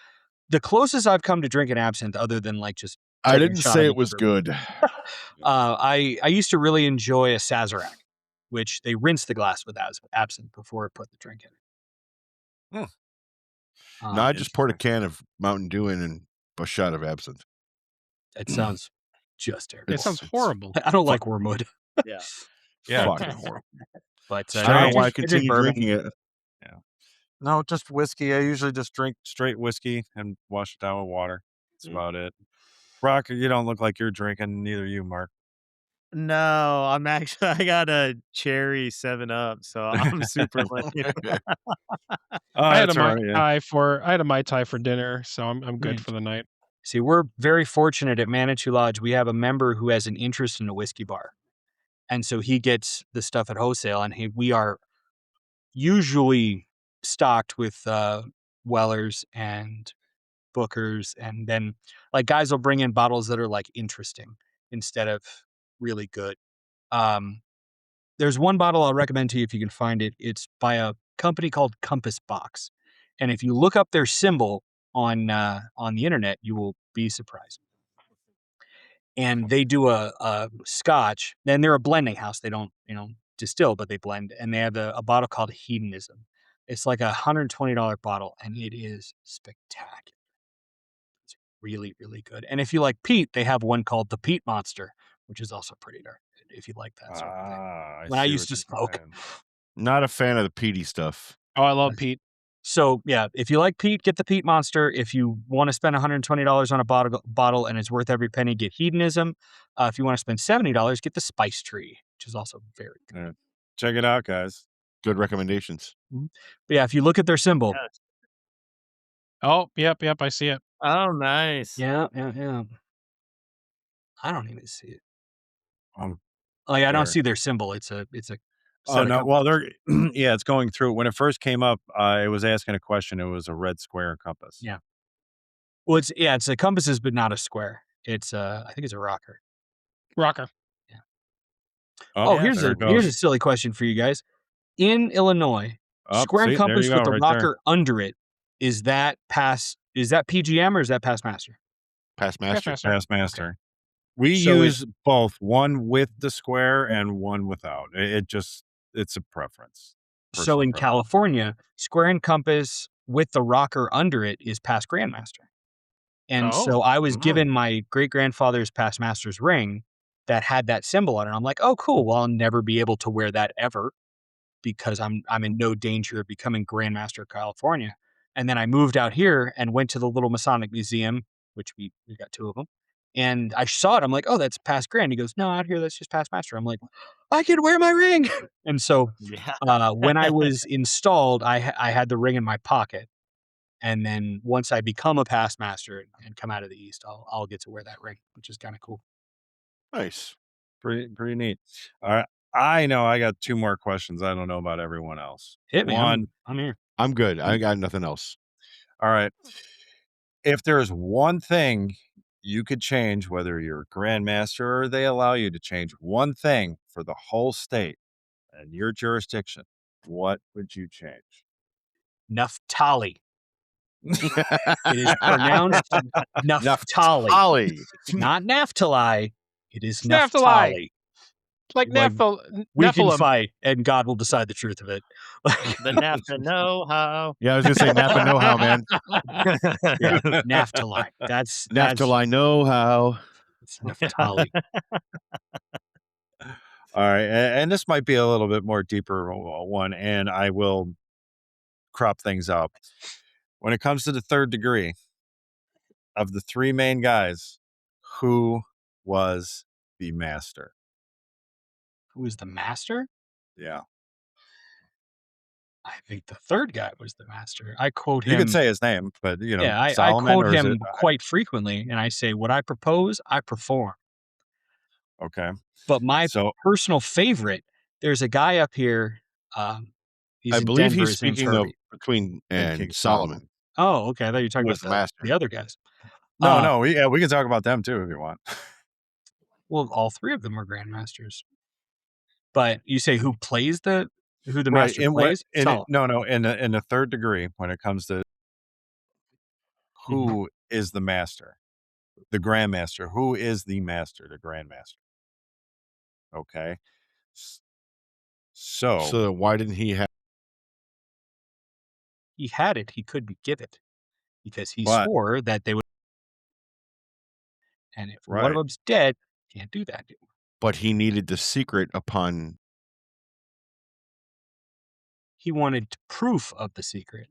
the closest I've come to drinking absinthe, other than like just I taking a didn't shot say of it was bourbon. good. I used to really enjoy a Sazerac, which they rinse the glass with absinthe before I put the drink in. No, I just poured a can of Mountain Dew in and a shot of absinthe. It sounds just terrible. It sounds horrible. I don't like wormwood. Yeah. Yeah. Fucking horrible. But I I don't know why I drink continue bourbon. drinking it. No, just whiskey. I usually just drink straight whiskey and wash it down with water. That's about it. Brock, you don't look like you're drinking. Neither you, Mark. No, I'm actually I got a cherry 7-Up, so I'm super lame. I had that's a all Mai right, yeah. Tai I had a Mai Tai for dinner, so I'm good for the night. See, we're very fortunate at Manitou Lodge. We have a member who has an interest in a whiskey bar. And so he gets the stuff at wholesale, and we are usually stocked with Wellers and Bookers, and then like guys will bring in bottles that are like interesting instead of really good. There's one bottle I'll recommend to you if you can find it. It's by a company called Compass Box, and if you look up their symbol on the internet, you will be surprised. And they do a Scotch, and they're a blending house. They don't distill, but they blend, and they have a bottle called Hedonism. It's like $120 bottle, and it is spectacular. It's really, really good. And if you like peat, they have one called the Peat Monster, which is also pretty darn good if you like that sort of thing. When I see used what to you're smoke. saying. Not a fan of the peaty stuff. Oh, I love Pete. So yeah, if you like peat, get the Peat Monster. If you want to spend $120 on a bottle and it's worth every penny, get Hedonism. If you want to spend $70, get the Spice Tree, which is also very good. Yeah. Check it out, guys. Good recommendations. But yeah, if you look at their symbol. Yes. Oh, yep, I see it. Oh, nice. Yeah. I don't even see it. Um, Like I don't there. see their symbol. It's a Oh set of no! companies. Well, they're yeah, it's going through. When it first came up, it was asking a question. It was a red square compass. Yeah. Well, it's a compasses, but not a square. It's I think it's a rocker. Rocker. Oh, yeah, here's there a it goes. silly question for you guys. In Illinois, Oh, square and see, there compass you with go, the right there. rocker under it, is that PGM or is that past master? Past master. Master. Past master. We So use both, one with the square and one without. It's a preference. So Personal in preference. California, square and compass with the rocker under it is past grandmaster. And so I was given my great grandfather's past master's ring that had that symbol on it. I'm like, oh, cool. Well, I'll never be able to wear that ever because I'm in no danger of becoming Grandmaster of California. And then I moved out here and went to the little Masonic museum, which we got 2 of them, And I saw it. I'm like, oh, that's past grand. He goes, no, out here, that's just past master. I'm like, I can wear my ring. And so when I was installed, I had the ring in my pocket. And then once I become a past master and come out of the East, I'll get to wear that ring, which is kind of cool. Nice. Pretty neat. All right. I know I got 2 more questions. I don't know about everyone else. Hit me. One, I'm here. I'm good. I got nothing else. all right. If there's one thing you could change, whether you're a grandmaster or they allow you to change one thing for the whole state and your jurisdiction, what would you change? Naphtali. It is pronounced Naphtali. Ollie. Not Naphtali. It is Naphtali. Naphtali. Like We can Nephilim. fight, and God will decide the truth of it. The NAFTA know-how. Yeah, I was gonna say Napa know-how, man. Yeah, Naphtali. That's Naphtali know-how. It's Naphtali. All right. And this might be a little bit more deeper one, and I will crop things up. When it comes to the 3rd degree, of the 3 main guys, who was the master? Who is the master? Yeah. I think the 3rd guy was the master. I quote him. You could say his name, but Yeah, I Solomon, quote or is him it- quite frequently, and I say, what I propose, I perform. Okay. But my So personal favorite, there's a guy up here. He's I in believe Denver. he's His name's speaking of Herbie. between and King and Solomon. Oh, okay. I thought you were talking Who about was the master? the other guys. no, we can talk about them too if you want. Well, all 3 of them were grandmasters. But you say who the Right. master plays? Solomon. In the 3rd degree, when it comes to who is the master, the grandmaster, who is the master, the grandmaster? Okay. So why didn't he have? He had it. He couldn't give it because he But- swore that they would. And if one Right. of them's dead, can't do that. But he needed the secret upon. He wanted proof of the secret.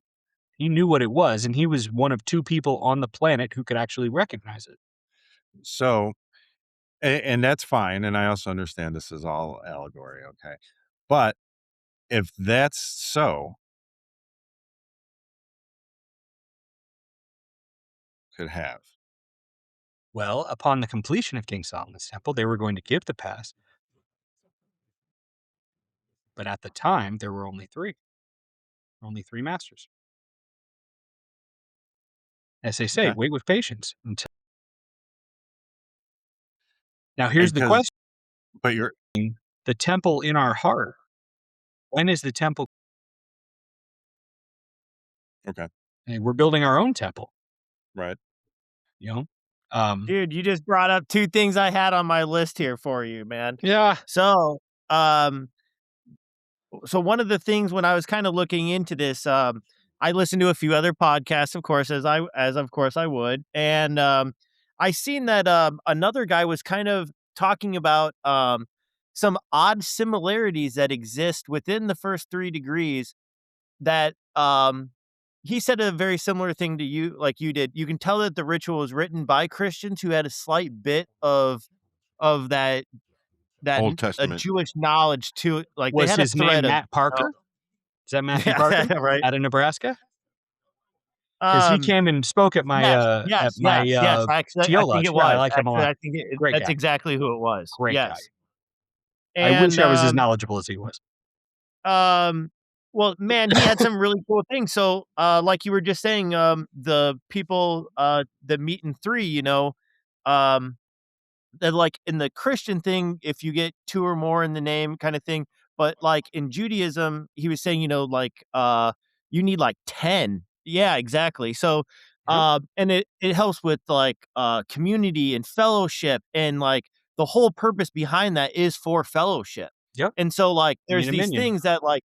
He knew what it was, and he was one of 2 people on the planet who could actually recognize it. So, and that's fine. And I also understand this is all allegory. Okay. But if that's so, could have. Well, upon the completion of King Solomon's temple, they were going to give the pass. But at the time, there were only 3. Only 3 masters. As they say, Okay. wait with patience until. Now, here's the Because- question. But you're The temple in our heart. When is the temple? okay. Hey, we're building our own temple, Right. you know? Dude, you just brought up 2 things I had on my list here for you, man. Yeah. So, so one of the things when I was kind of looking into this, I listened to a few other podcasts, of course, as of course I would, and I seen that another guy was kind of talking about some odd similarities that exist within the first 3 degrees. That he said a very similar thing to you, like you did. You can tell that the ritual was written by Christians who had a slight bit of that Old Testament. Jewish knowledge to it. Like Was they had his a name thread Matt Parker? Is that Matthew Parker right? out of Nebraska? Because he came and spoke at my yes. TO I think lodge. it Yeah, I was. like him a lot. I think Great that's guy. exactly who it was. Great yes. guy. I wish I was as And, knowledgeable as he was. well, man, he had some really cool things. So, like you were just saying, the people that meet in 3, that like in the Christian thing, if you get 2 or more in the name kind of thing, but like in Judaism, he was saying, you need like 10. Yeah, exactly. So, and it helps with like community and fellowship, and like the whole purpose behind that is for fellowship. Yep. And so like You there's need a these minion. things that like,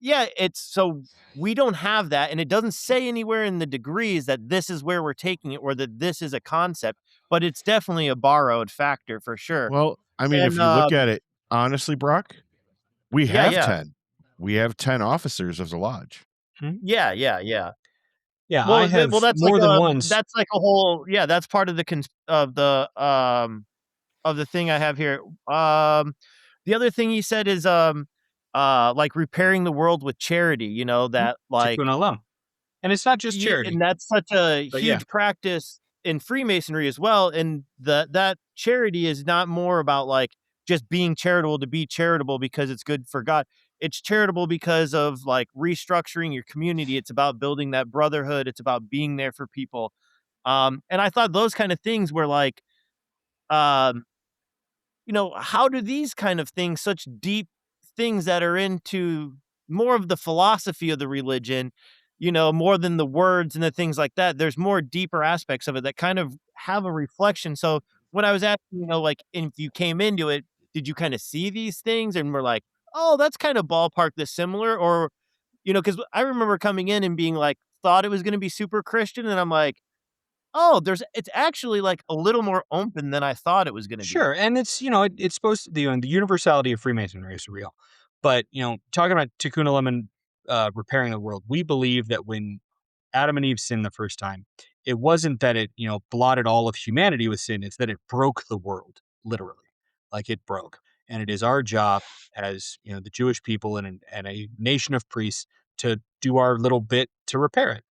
yeah, it's so we don't have that, and it doesn't say anywhere in the degrees that this is where we're taking it or that this is a concept, but it's definitely a borrowed factor for sure. Well, I mean, if And, you look at it honestly, Brock, we have yeah. 10. We have 10 officers of the lodge. Yeah. Yeah, Yeah, Well, I have that's more like than once. that's like a whole that's part of of the thing I have here. The other thing he said is like repairing the world with charity. You know that like Tikkun Olam. And it's not just yeah, charity, and that's such a but yeah. huge practice in Freemasonry as well. And that charity is not more about like just being charitable to be charitable because it's good for God. It's charitable because of like restructuring your community. It's about building that brotherhood. It's about being there for people. And I thought those kind of things were like, um, how do these kind of things, such deep things that are into more of the philosophy of the religion, more than the words and the things like that, there's more deeper aspects of it that kind of have a reflection. So when I was asking, like if you came into it, did you kind of see these things and were like, oh, that's kind of ballpark this similar? Or, because I remember coming in and being like, thought it was going to be super Christian. And I'm like, oh, it's actually like a little more open than I thought it was going to be. Sure, and it's it's supposed to the universality of Freemasonry is real, but talking about Tikkun Olam and repairing the world, we believe that when Adam and Eve sinned the first time, it wasn't that it blotted all of humanity with sin; it's that it broke the world literally, like it broke, and it is our job as the Jewish people and a nation of priests to do our little bit to repair it.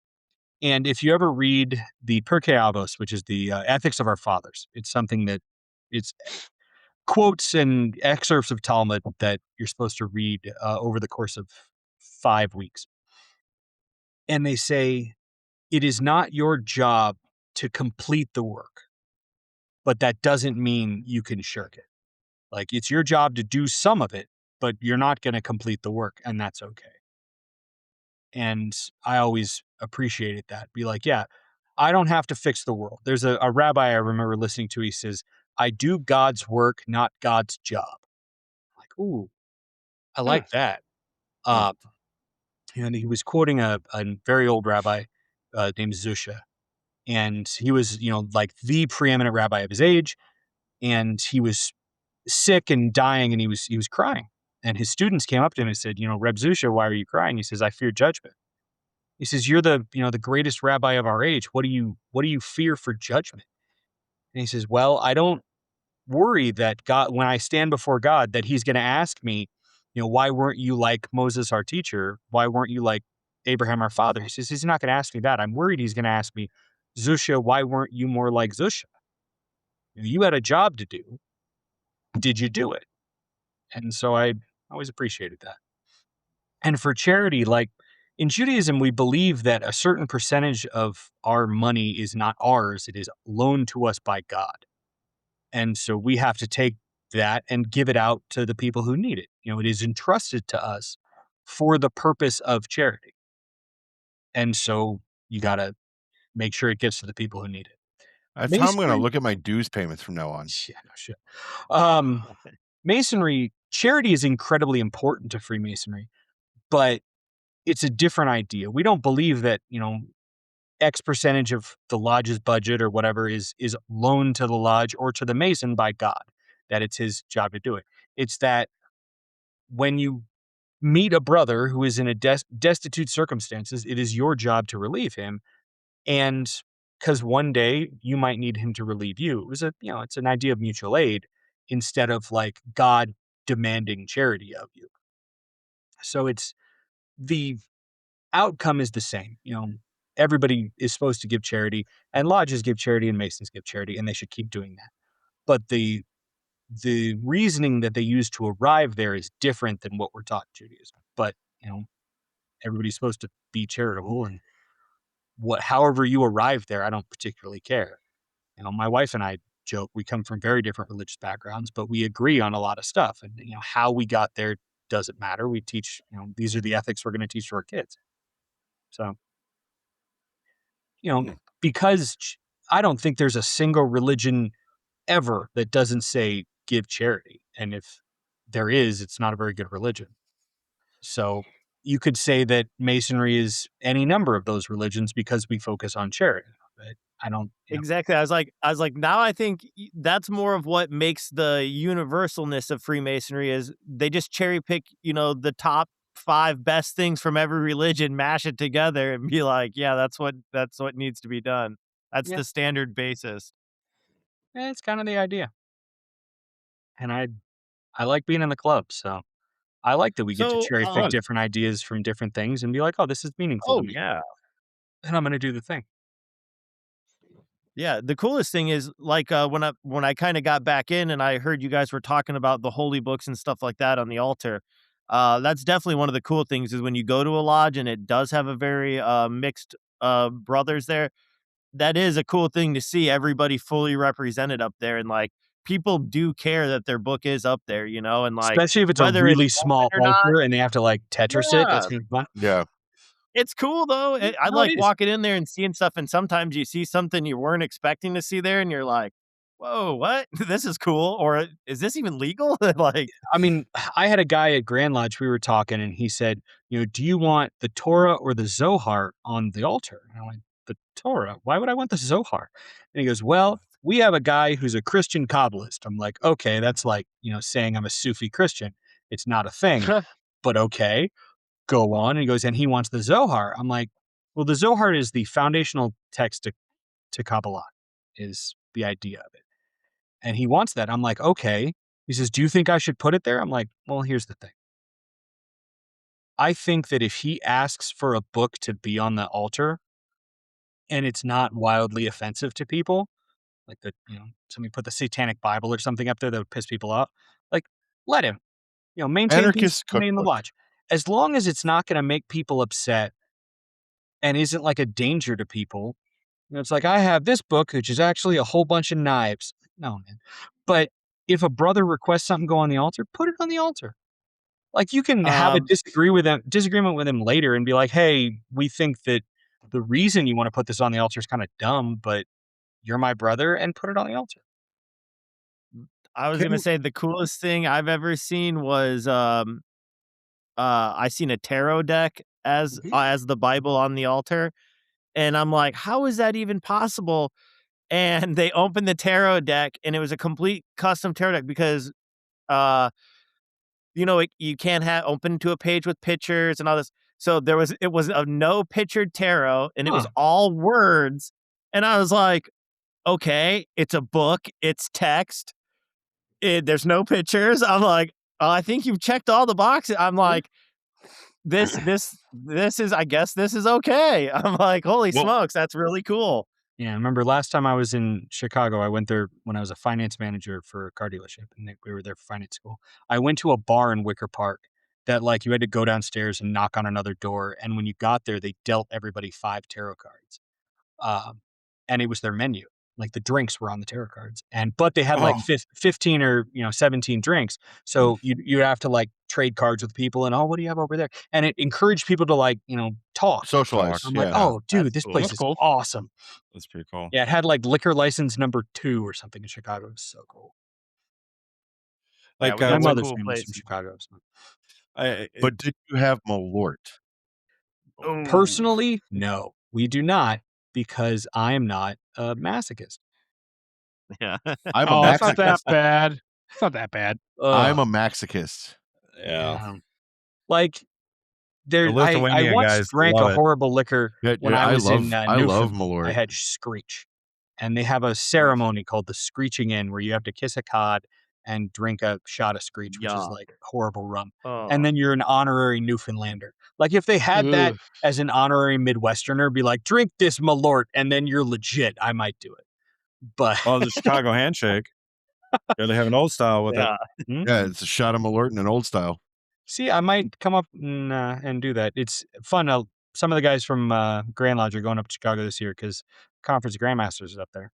And if you ever read the Pirkei Avos, which is the Ethics of Our Fathers, it's something that it's quotes and excerpts of Talmud that you're supposed to read over the course of 5 weeks. And they say, it is not your job to complete the work, but that doesn't mean you can shirk it. Like, it's your job to do some of it, but you're not going to complete the work, and that's okay. And I always appreciated that. Be like, yeah, I don't have to fix the world. There's a rabbi I remember listening to. He says, I do God's work, not God's job. I'm like, ooh, I like that. And he was quoting a very old rabbi named Zusha. And he was, like the preeminent rabbi of his age. And he was sick and dying, and he was crying. And his students came up to him and said, Reb Zusha, why are you crying? He says, I fear judgment. He says, you're the greatest rabbi of our age. What do you fear for judgment? And he says, well, I don't worry that God, when I stand before God, that he's going to ask me, why weren't you like Moses, our teacher? Why weren't you like Abraham, our father? He says, he's not going to ask me that. I'm worried he's going to ask me, Zusha, why weren't you more like Zusha? You had a job to do. Did you do it? And so I always appreciated that. And for charity, like in Judaism, we believe that a certain percentage of our money is not ours. It is loaned to us by God. And so we have to take that and give it out to the people who need it. It is entrusted to us for the purpose of charity. And so you got to make sure it gets to the people who need it. That's how I'm going to look at my dues payments from now on. Yeah, no shit. Masonry, charity is incredibly important to Freemasonry, but it's a different idea. We don't believe that, X percentage of the lodge's budget or whatever is loaned to the lodge or to the Mason by God, that it's his job to do it. It's that when you meet a brother who is in a destitute circumstances, it is your job to relieve him. And because one day you might need him to relieve you. It was it's an idea of mutual aid instead of like God demanding charity of you. So it's the outcome is the same. Everybody is supposed to give charity, and lodges give charity, and Masons give charity, and they should keep doing that. But the reasoning that they use to arrive there is different than what we're taught in Judaism. But everybody's supposed to be charitable, and however you arrive there, I don't particularly care. My wife and I joke we come from very different religious backgrounds, but we agree on a lot of stuff, and how we got there doesn't matter. We teach, these are the ethics we're going to teach to our kids. So. Because I don't think there's a single religion ever that doesn't say give charity. And if there is, it's not a very good religion. So you could say that Masonry is any number of those religions because we focus on charity. But I don't Exactly. I was like, now I think that's more of what makes the universalness of Freemasonry is they just cherry pick, the top 5 best things from every religion, mash it together, and be like, yeah, that's what needs to be done. That's Yeah. the standard basis. It's kind of the idea. And I like being in the club, so I like that we get to So, cherry pick different ideas from different things and be like, oh, this is meaningful to me. yeah. And I'm going to do the thing. Yeah, the coolest thing is like when I kind of got back in and I heard you guys were talking about the holy books and stuff like that on the altar. That's definitely one of the cool things is when you go to a lodge and it does have a very mixed brothers there. That is a cool thing to see everybody fully represented up there, and like people do care that their book is up there, you know, and like Especially if it's a whether really it's small open or not. altar and they have to like Tetris it. That's Yeah. gonna be fun. Yeah. It's cool though. I No, like it is. walking in there and seeing stuff, and sometimes you see something you weren't expecting to see there, and you're like, "Whoa, what? This is cool!" Or "Is this even legal?" Like, I mean, I had a guy at Grand Lodge, we were talking, and he said, do you want the Torah or the Zohar on the altar? And I went, the Torah? Why would I want the Zohar? And he goes, well, we have a guy who's a Christian Kabbalist. I'm like, okay, that's like, saying I'm a Sufi Christian. It's not a thing, but okay, go on. And he goes, and he wants the Zohar. I'm like, well, the Zohar is the foundational text to Kabbalah, is the idea of it. And he wants that. I'm like, okay. He says, do you think I should put it there? I'm like, well, here's the thing. I think that if he asks for a book to be on the altar and it's not wildly offensive to people, like somebody put the Satanic Bible or something up there that would piss people off, like, let him, maintain Anarchist peace in the cookbook. lodge. As long as it's not going to make people upset and isn't like a danger to people. It's like, I have this book, which is actually a whole bunch of knives. No, man. But if a brother requests something go on the altar, put it on the altar. Like, you can have a disagreement with him later and be like, hey, we think that the reason you want to put this on the altar is kind of dumb, but you're my brother, and put it on the altar. I was gonna say the coolest thing I've ever seen was I seen a tarot deck as the Bible on the altar, and I'm like, how is that even possible? And they opened the tarot deck, and it was a complete custom tarot deck because you can't have open to a page with pictures and all this. So it was a no pictured tarot, and it was all words. And I was like, okay, it's a book, it's text. There's no pictures. I'm like, oh, I think you've checked all the boxes. I'm like, this is, I guess this is okay. I'm like, holy smokes, that's really cool. Yeah, I remember last time I was in Chicago, I went there when I was a finance manager for a car dealership, and we were there for finance school. I went to a bar in Wicker Park that, like, you had to go downstairs and knock on another door, and when you got there, they dealt everybody 5 tarot cards. And it was their menu. Like, the drinks were on the tarot cards, but they had like 15 or 17 drinks. So you'd have to like trade cards with people and, what do you have over there? And it encouraged people to like, talk. Socialize. I'm like, oh, dude, That's this cool. place That's is cool. awesome. That's pretty cool. Yeah, it had like liquor license number 2 or something in Chicago. It was so cool. Like Yeah, My that's a mother's cool family is place. from Chicago. So. But did you have Malort? Personally, no, we do not, because I am not a masochist. Yeah. I'm a Oh, it's not masochist. that bad. It's not that bad. I'm a masochist. Yeah. Like, The I Lithuanian once guys drank love a it. horrible liquor when I was in I love Newfoundland. Malort. I had Screech. And they have a ceremony called the Screeching In where you have to kiss a cod and drink a shot of Screech, which is like horrible rum. And then you're an honorary Newfoundlander. Like, if they had that as an honorary Midwesterner, be like, drink this Malort, and then you're legit, I might do it. But The Chicago handshake. Yeah, they have an old style with it. Yeah, it's a shot of Malort in an old style. See, I might come up and do that. It's fun. Some of the guys from Grand Lodge are going up to Chicago this year because Conference of Grandmasters is up there.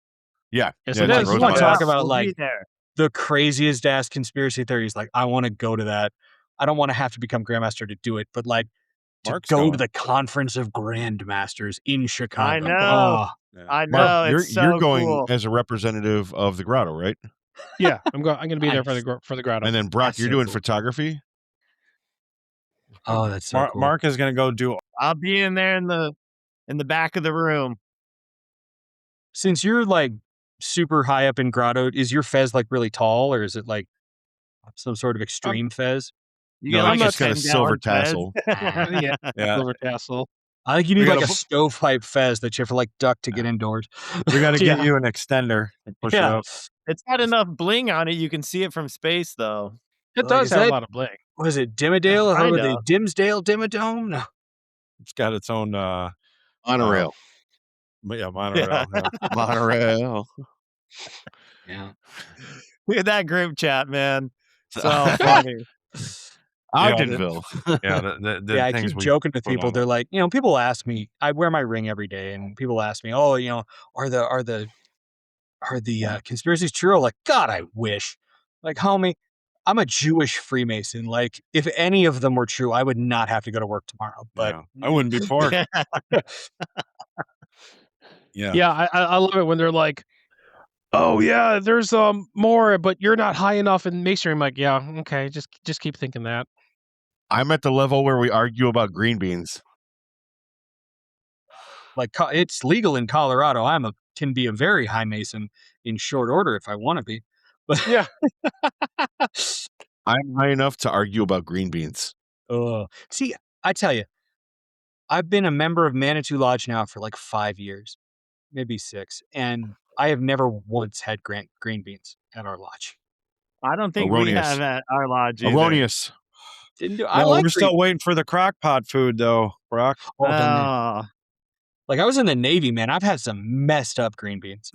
Yeah. Yes, yeah, it it's is. in You want to Rosemont. talk about We'll be like there. the craziest ass conspiracy theories? Like, I want to go to that. I don't want to have to become Grandmaster to do it, but like to Mark's go going. to the Conference of Grandmasters in Chicago. I know. Oh, Yeah. I know. Mark, It's so you're going cool. as a representative of the grotto, right? Yeah, I'm going to be there Nice. for the grotto. And then Brock, That's you're so doing cool. photography. Oh, that's so cool. Mark is going to go do. I'll be in there in the back of the room. Since you're like super high up in grotto, is your fez like really tall, or is it like some sort of extreme fez? You No, get you like a just got a 10 silver gallon fez. tassel. Yeah, Yeah. silver tassel. I think you We need like gotta a bu- stovepipe fez that you have to like duck to get indoors. We got to get Yeah. you an extender and push it Yeah. up. It's got enough bling on it. You can see it from space, though. It Like, does is have that- a lot of bling. Was it Dimmadale? How Kind are they? of. Dimsdale Dimmadome? No. It's got its own Monorail. monorail. Yeah. Monorail. Yeah. Look at that group chat, man. So funny. Ogdenville. Yeah, the I things keep we joking with put people. on They're like, people ask me. I wear my ring every day, and people ask me, "Oh, are the conspiracies true?" I'm like, God, I wish. Like, homie, I'm a Jewish Freemason. Like, if any of them were true, I would not have to go to work tomorrow. But I wouldn't be pork. Yeah. Yeah, I love it when they're like, "Oh yeah, there's more, but you're not high enough in masonry." I'm like, "Yeah, okay, just keep thinking that." I'm at the level where we argue about green beans. like, it's legal in Colorado. Can be a very high Mason in short order if I want to be. But Yeah. I'm high enough to argue about green beans. See, I tell you, I've been a member of Manitou Lodge now for like 5 years, maybe 6, and I have never once had green beans at our lodge. I don't think Erroneous. we have at our lodge either. Erroneous. Didn't do. I No, like we're still green. waiting for the crock pot food though, Brock. Oh, done that. Oh. Like, I was in the Navy, man. I've had some messed up green beans.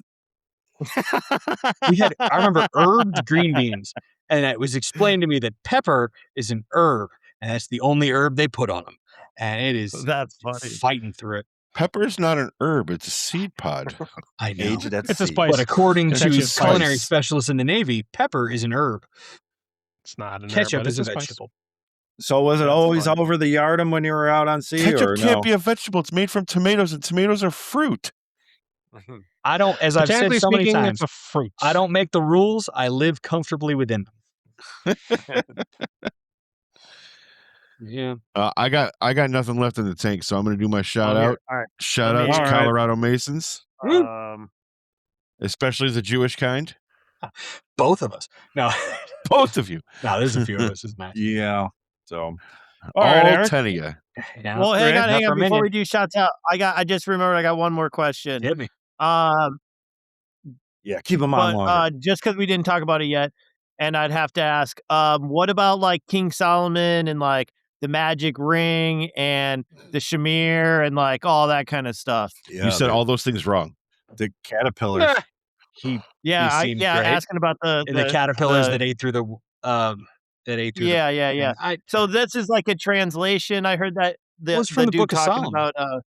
I remember herbed green beans, and it was explained to me that pepper is an herb, and that's the only herb they put on them. And it is That's funny. fighting through it. Pepper's not an herb; it's a seed pod. I know. Aged at It's a sea. spice. But according It's to actually a culinary spice. specialists in the Navy, pepper is an herb. It's not an herb, Ketchup but is it's a spice. vegetable. So was it That's always funny. over the yardum when you were out on sea, Ketchup or can't no? be a vegetable. It's made from tomatoes, and tomatoes are fruit. I don't, as I've said Botanically so many speaking, times, it's a fruit. I don't make the rules. I live comfortably within them. Yeah. I got nothing left in the tank, so I'm going to do my shout Oh, here. out. All right. Shout Let out me- to All right. Colorado Masons, especially the Jewish kind. Both of us. No, Both of you, no, there's a few of us. Isn't that? Yeah. So all right, Eric. 10 of you. Yeah. Well, hang on. Before Peppermint. we do shouts out, I just remembered I got one more question. Hit me. yeah, keep them on But longer. just because we didn't talk about it yet, and I'd have to ask, what about like King Solomon and like the magic ring and the shamir and like all that kind of stuff? Yeah, You said all those things wrong. the caterpillars. Yeah, He seemed great. asking about the caterpillars the- that ate through the Yeah. I, So this is like a translation. I heard that the, Well, it's from the dude Book of talking Solomon. about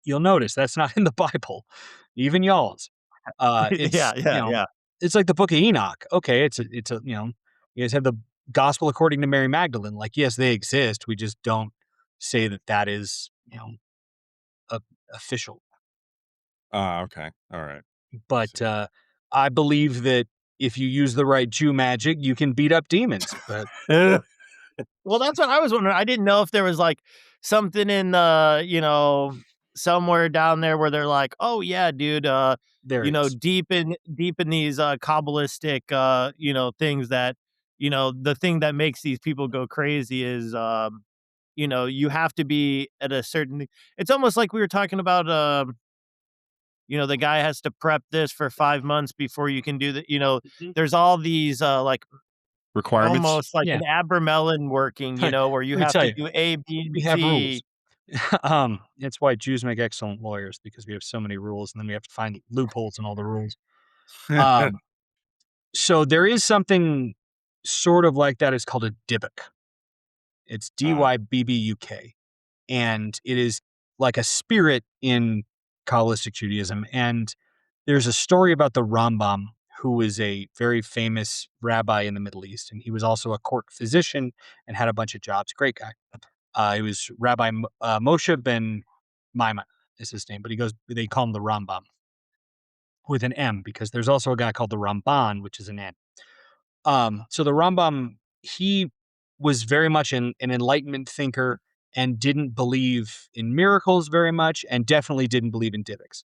you'll notice that's not in the Bible, even y'all's. It's, yeah. It's like the Book of Enoch. Okay, it's a you guys have the Gospel according to Mary Magdalene. Like, yes, they exist. We just don't say that is official. Okay. All right. But I believe that if you use the right Jew magic, you can beat up demons. But Well, that's what I was wondering. I didn't know if there was like something in somewhere down there where they're like, oh yeah, dude, there is. deep in these Kabbalistic things that the thing that makes these people go crazy is you have to be at a certain. It's almost like we were talking about the guy has to prep this for 5 months before you can do the. There's all these like Requirements. almost like Yeah. an Abramelin working, where you Let me have tell to you, do A, B, and we have C. rules. It's why Jews make excellent lawyers, because we have so many rules, and then we have to find loopholes in all the rules. So there is something sort of like that. It's called a dybbuk. It's Dybbuk, and it is like a spirit in Kabbalistic Judaism. And there's a story about the Rambam, who is a very famous rabbi in the Middle East, and he was also a court physician and had a bunch of jobs. Great guy. He was Rabbi Moshe ben Maimon is his name, but they call him the Rambam with an M, because there's also a guy called the Ramban, which is an N. So the Rambam, he was very much an Enlightenment thinker and didn't believe in miracles very much, and definitely didn't believe in dybbuks.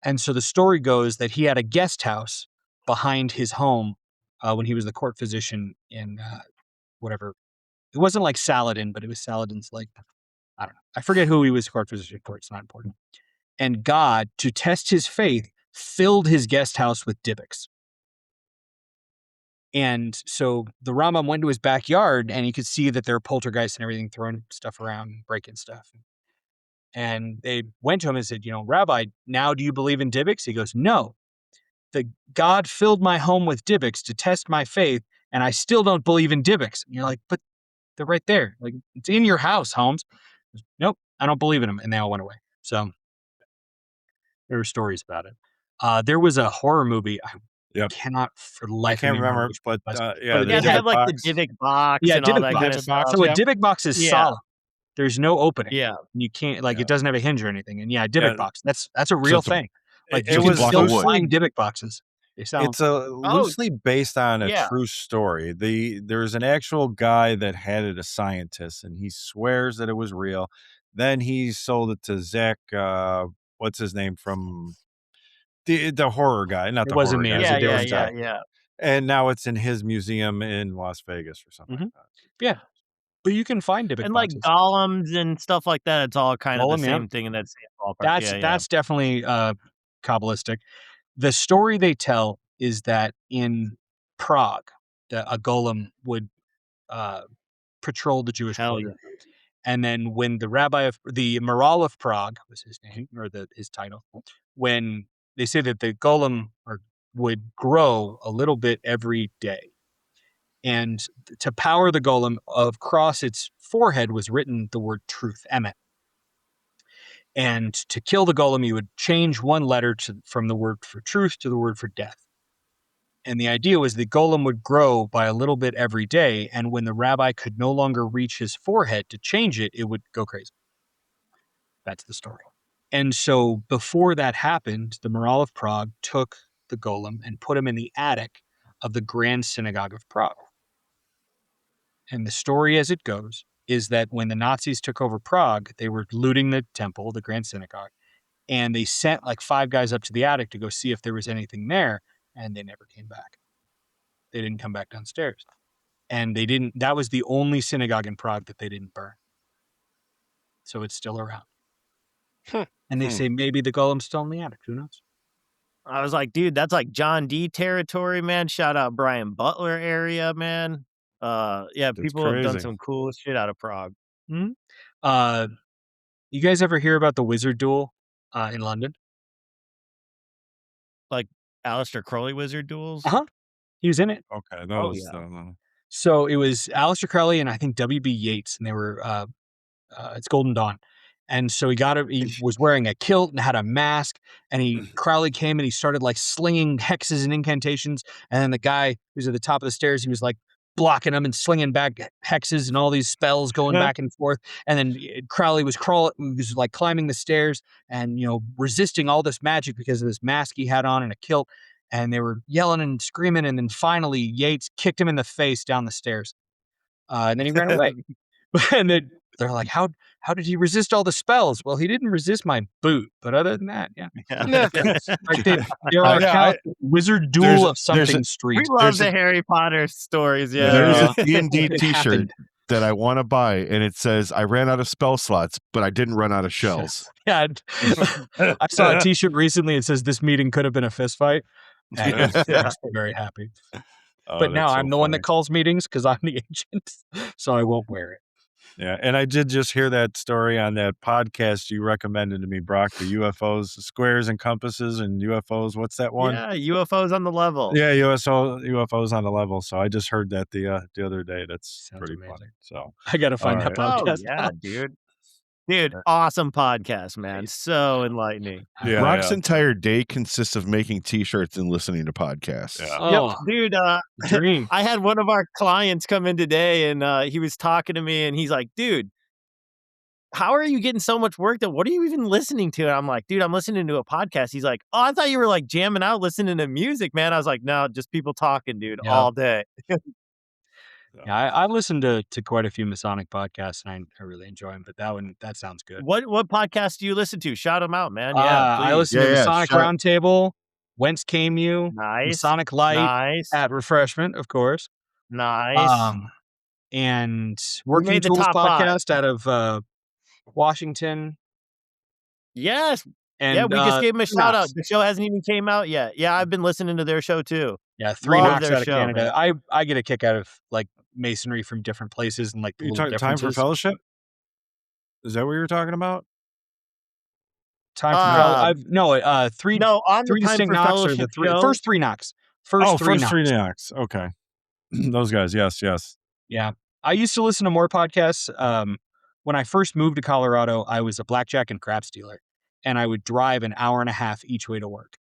And so the story goes that he had a guest house behind his home when he was the court physician in whatever. It wasn't like Saladin, but it was Saladin's like, I don't know. I forget who he was court physician for. It's not important. And God, to test his faith, filled his guest house with Dybbuk's. And so the Rambam went to his backyard and he could see that there were poltergeists and everything throwing stuff around, breaking stuff. And they went to him and said, Rabbi, now do you believe in Dybbuk's? He goes, no. The God filled my home with Dybbuk's to test my faith, and I still don't believe in Dybbuk's. And you're like, but they're right there. Like, it's in your house, Holmes. Goes, nope, I don't believe in them. And they all went away. So there were stories about it. There was a horror movie. I cannot for the life I can't of me remember, but yeah, they have like the Dybbuk box Yeah, and all Dybbuk that box. kind of stuff. So a Dybbuk box is solid. There's no opening. Yeah. You can't, it doesn't have a hinge or anything. And Dybbuk box. That's a real thing. Like, it you was can still wood. find Dybbuk boxes. It's loosely based on a true story. There's an actual guy that had it, a scientist, and he swears that it was real. Then he sold it to Zach, what's his name, from the horror guy, not the wasn't horror me. guy. It was a different guy. Yeah. And now it's in his museum in Las Vegas or something like that. Yeah. But you can find Dybbuk and boxes. like golems and stuff like that. It's all kind of the Golem, same yeah. thing in that same ballpark. That's definitely Kabbalistic. The story they tell is that in Prague, a golem would patrol the Jewish border. And then when the Maral of Prague was his name, or his title, when they say that the golem would grow a little bit every day. And to power the golem, across its forehead was written the word truth, emet. And to kill the golem, you would change one letter from the word for truth to the word for death. And the idea was the golem would grow by a little bit every day, and when the rabbi could no longer reach his forehead to change it, it would go crazy. That's the story. And so before that happened, the Maral of Prague took the golem and put him in the attic of the Grand Synagogue of Prague. And the story as it goes is that when the Nazis took over Prague, they were looting the temple, the Grand Synagogue, and they sent like 5 guys up to the attic to go see if there was anything there, and they never came back. They didn't come back downstairs. And that was the only synagogue in Prague that they didn't burn. So it's still around. And they say maybe the golem's still in the attic. Who knows? I was like, dude, that's like John D territory, man. Shout out Brian Butler area, man. People have done some cool shit out of Prague. Mm-hmm. You guys ever hear about the wizard duel in London? Like Aleister Crowley wizard duels? Uh-huh. He was in it. Okay. So it was Aleister Crowley and I think W.B. Yeats, and they were it's Golden Dawn. And so he was wearing a kilt and had a mask, and Crowley came and he started like slinging hexes and incantations. And then the guy who was at the top of the stairs, he was like blocking them and slinging back hexes and all these spells going back and forth. And then Crowley was like climbing the stairs and, resisting all this magic because of this mask he had on and a kilt. And they were yelling and screaming. And then finally Yeats kicked him in the face down the stairs. And then he ran away. And then they're like, how did he resist all the spells? Well, he didn't resist my boot, but other than that, yeah. Like there are wizard duel of something street. We love the Harry Potter stories. Yeah, there's a D&D T-shirt that I want to buy, and it says, "I ran out of spell slots, but I didn't run out of shells." Yeah, I saw a T-shirt recently. It says, "This meeting could have been a fist fight." And I'm very happy. But now I'm the one that calls meetings because I'm the agent, so I won't wear it. Yeah, and I did just hear that story on that podcast you recommended to me, Brock, the UFOs, squares and compasses and UFOs. What's that one? Yeah, UFOs on the level. Yeah, UFOs on the level. So I just heard that the other day. That's pretty amazing. funny. So I got to find that podcast. Oh, yeah, dude. Dude, awesome podcast, man. So enlightening. Yeah, Brock's entire day consists of making T-shirts and listening to podcasts. Yeah. Oh, dude. dream. I had one of our clients come in today, and he was talking to me, and he's like, "Dude, how are you getting so much work done? What are you even listening to?" And I'm like, "Dude, I'm listening to a podcast." He's like, "Oh, I thought you were like jamming out, listening to music, man." I was like, "No, just people talking, dude, all day." Yeah, I listened to quite a few Masonic podcasts, and I really enjoy them. But that sounds good. What podcast do you listen to? Shout them out, man. I listen to Masonic Roundtable. Whence Came You? Nice. Masonic Light. Nice. At Refreshment, of course. Nice. and Working made the Tools top five. podcast out of Washington. Yes. And Yeah, we just gave them a shout out. Knox. The show hasn't even came out yet. Yeah, I've been listening to their show too. Yeah, Three Love Knocks their out of show, Canada. man. I get a kick out of like Masonry from different places and like the You little talking Time for differences. Fellowship? Is that what you were talking about? Time for three. No, on Three the Time distinct for knocks or Fellowship the show. first three knocks. First three knocks. Okay. Those guys. Yes. Yeah. I used to listen to more podcasts. When I first moved to Colorado, I was a blackjack and craps dealer, and I would drive an hour and a half each way to work.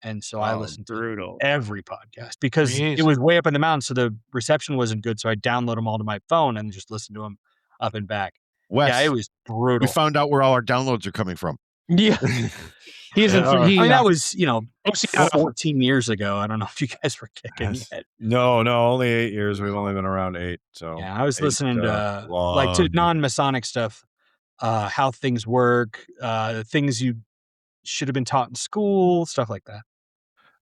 And so I listened to every podcast because it was way up in the mountains, so the reception wasn't good. So I download them all to my phone and just listen to them up and back. Wes, Yeah, it was brutal. we found out where all our downloads are coming from. Yeah. He's in. I mean, that was 14 14 years ago. I don't know if you guys were kicking yet. No, only 8 years. We've only been around 8. So Yeah, I was 8, listening to like to non-Masonic stuff, how things work, things you should have been taught in school, stuff like that.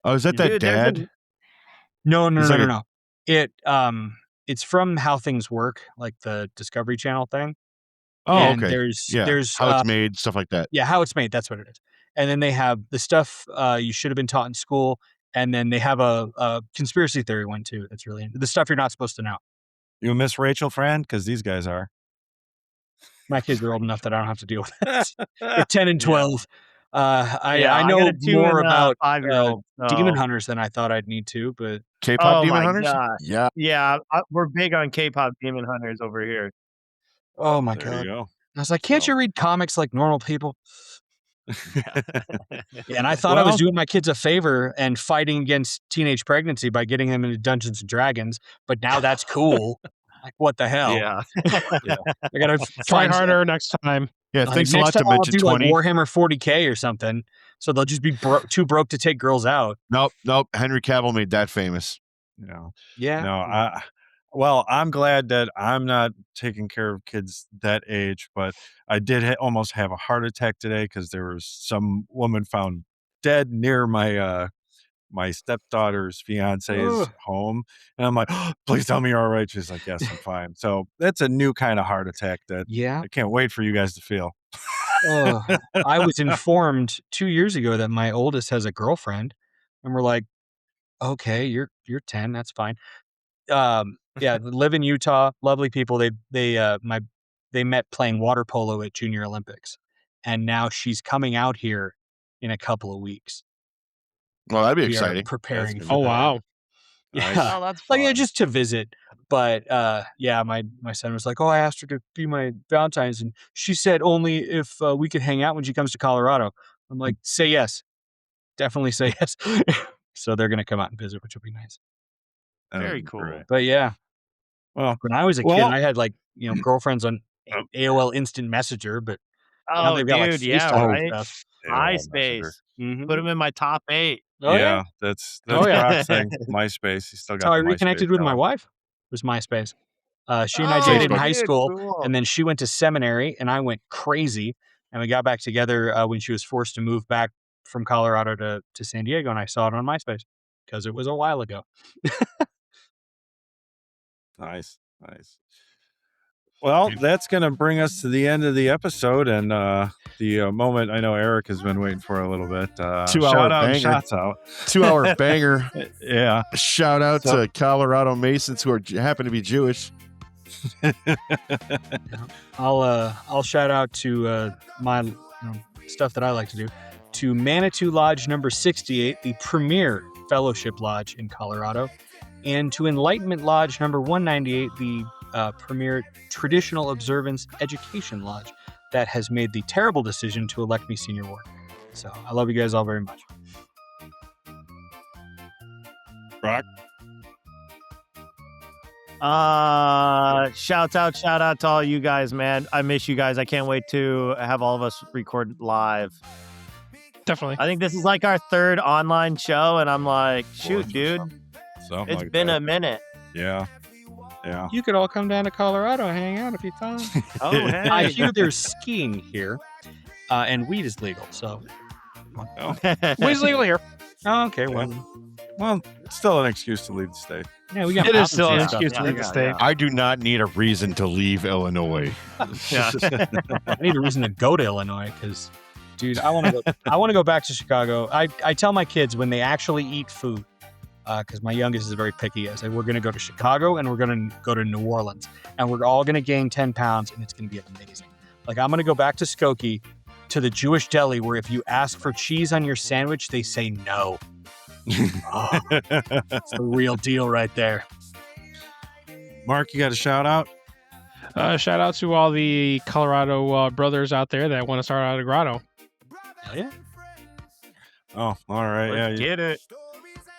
Oh, is that Dude, dad? No. It's like a- It's from How Things Work, like the Discovery Channel thing. Oh, And okay. There's how it's made, stuff like that. Yeah, how it's made. That's what it is. And then they have the stuff you should have been taught in school. And then they have a conspiracy theory one too. That's really the stuff you're not supposed to know. You miss Rachel, friend? Because these guys are. My kids are old enough that I don't have to deal with it. They're 10 and 12. I know got a 2 more and a about 5-year-old. demon hunters than I thought I'd need to, but K-pop Oh demon my hunters? God. Yeah. Yeah, we're big on K-pop demon hunters over here. oh my There God. you go. I was like, can't you read comics like normal people? Yeah, and I thought I was doing my kids a favor and fighting against teenage pregnancy by getting them into Dungeons and Dragons, but now that's cool. Like, what the hell? Yeah. I gotta Try find harder next time. Yeah, thanks a next lot to time I'll mention do 20. like Warhammer 40K or something, so they'll just be too broke to take girls out. Nope. Henry Cavill made that famous. Yeah. No, well, I'm glad that I'm not taking care of kids that age, but I did almost have a heart attack today because there was some woman found dead near my my stepdaughter's fiance's Ugh. home, and I'm like, oh, please tell me you're all right. She's like, yes, I'm fine. So that's a new kind of heart attack that Yeah. I can't wait for you guys to feel. I was informed 2 years ago that my oldest has a girlfriend, and we're like, okay, you're 10, that's fine. Yeah, live in Utah, lovely people. They met playing water polo at Junior Olympics, and now she's coming out here in a couple of weeks. Well, that'd be We are exciting. preparing. That's For Oh that. wow. Yeah. Oh, that's Like, fun. just to visit. But yeah, my son was like, oh, I asked her to be my Valentine's, and she said only if we could hang out when she comes to Colorado. I'm like, say yes. Definitely say yes. So they're gonna come out and visit, which will be nice. Very cool. Great. But yeah. Well, When I was a kid, Well- I had like, girlfriends on AOL Instant Messenger, but now Oh, they've got like dude, yeah, FaceTime right? and stuff. MySpace. Mhm. Put them in my top 8. Oh, yeah, that's Oh, yeah. Brock's thing. MySpace. He still That's got. how I the reconnected MySpace with my going. wife. Was MySpace. She and I Oh, dated in Facebook. high dude, school, cool. and then she went to seminary, and I went crazy. And we got back together when she was forced to move back from Colorado to San Diego, and I saw it on MySpace because it was a while ago. Nice. Well, that's going to bring us to the end of the episode and the moment I know Eric has been waiting for a little bit. 2-hour shout out and banger. shots out. 2-hour banger. Yeah. Shout out So- to Colorado Masons who happen to be Jewish. I'll shout out to my stuff that I like to do, to Manitou Lodge number 68, the premier fellowship lodge in Colorado, and to Enlightenment Lodge number 198, the premier traditional observance education lodge that has made the terrible decision to elect me senior warden. So I love you guys all very much. Brock. Shout out to all you guys, man. I miss you guys. I can't wait to have all of us record live. Definitely. I think this is like our 3rd online show, and I'm like, shoot, dude, Something it's like been that. a minute. Yeah. You could all come down to Colorado and hang out if you found. Oh, hey. I hear there's skiing here, and weed is legal. So, Weed's legal here. oh, okay, well, Well, still an excuse to leave the state. Yeah, we got It is still an mountains and excuse stuff. to leave the state. I do not need a reason to leave Illinois. Yeah. I need a reason to go to Illinois because, dude, I want to go. I want to go back to Chicago. I tell my kids when they actually eat food, because my youngest is very picky. I say we're going to go to Chicago and we're going to go to New Orleans, and we're all going to gain 10 pounds, and it's going to be amazing. Like I'm going to go back to Skokie, to the Jewish deli, where if you ask for cheese on your sandwich, they say no. Oh, it's the real deal right there. Mark, you got a shout out? Shout out to all the Colorado brothers out there that want to start out a grotto. Hell yeah. Oh, all right. Yeah, Let's get it.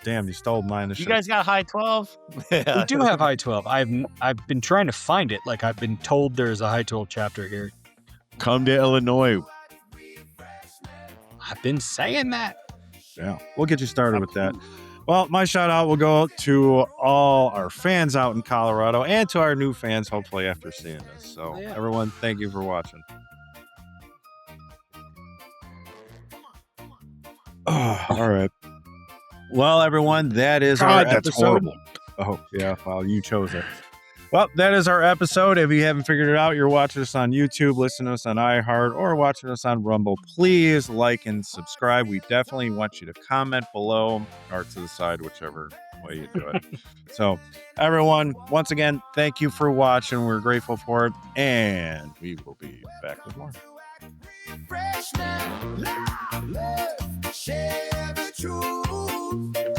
damn, you stole mine. You guys got high 12? We do have high 12. I've been trying to find it. Like I've been told there's a high 12 chapter here. Come to Illinois. I've been saying that. Yeah, we'll get you started with that. Well, my shout out will go to all our fans out in Colorado and to our new fans, hopefully, after seeing this. So, Yeah. everyone, thank you for watching. Oh, all right. Well, everyone, that is our God, that's episode. horrible. Oh, yeah. Well, you chose it. Well, that is our episode. If you haven't figured it out, you're watching us on YouTube, listening to us on iHeart, or watching us on Rumble. Please like and subscribe. We definitely want you to comment below or to the side, whichever way you do it. So, everyone, once again, thank you for watching. We're grateful for it, and we will be back with more. Refreshment, love, share the truth.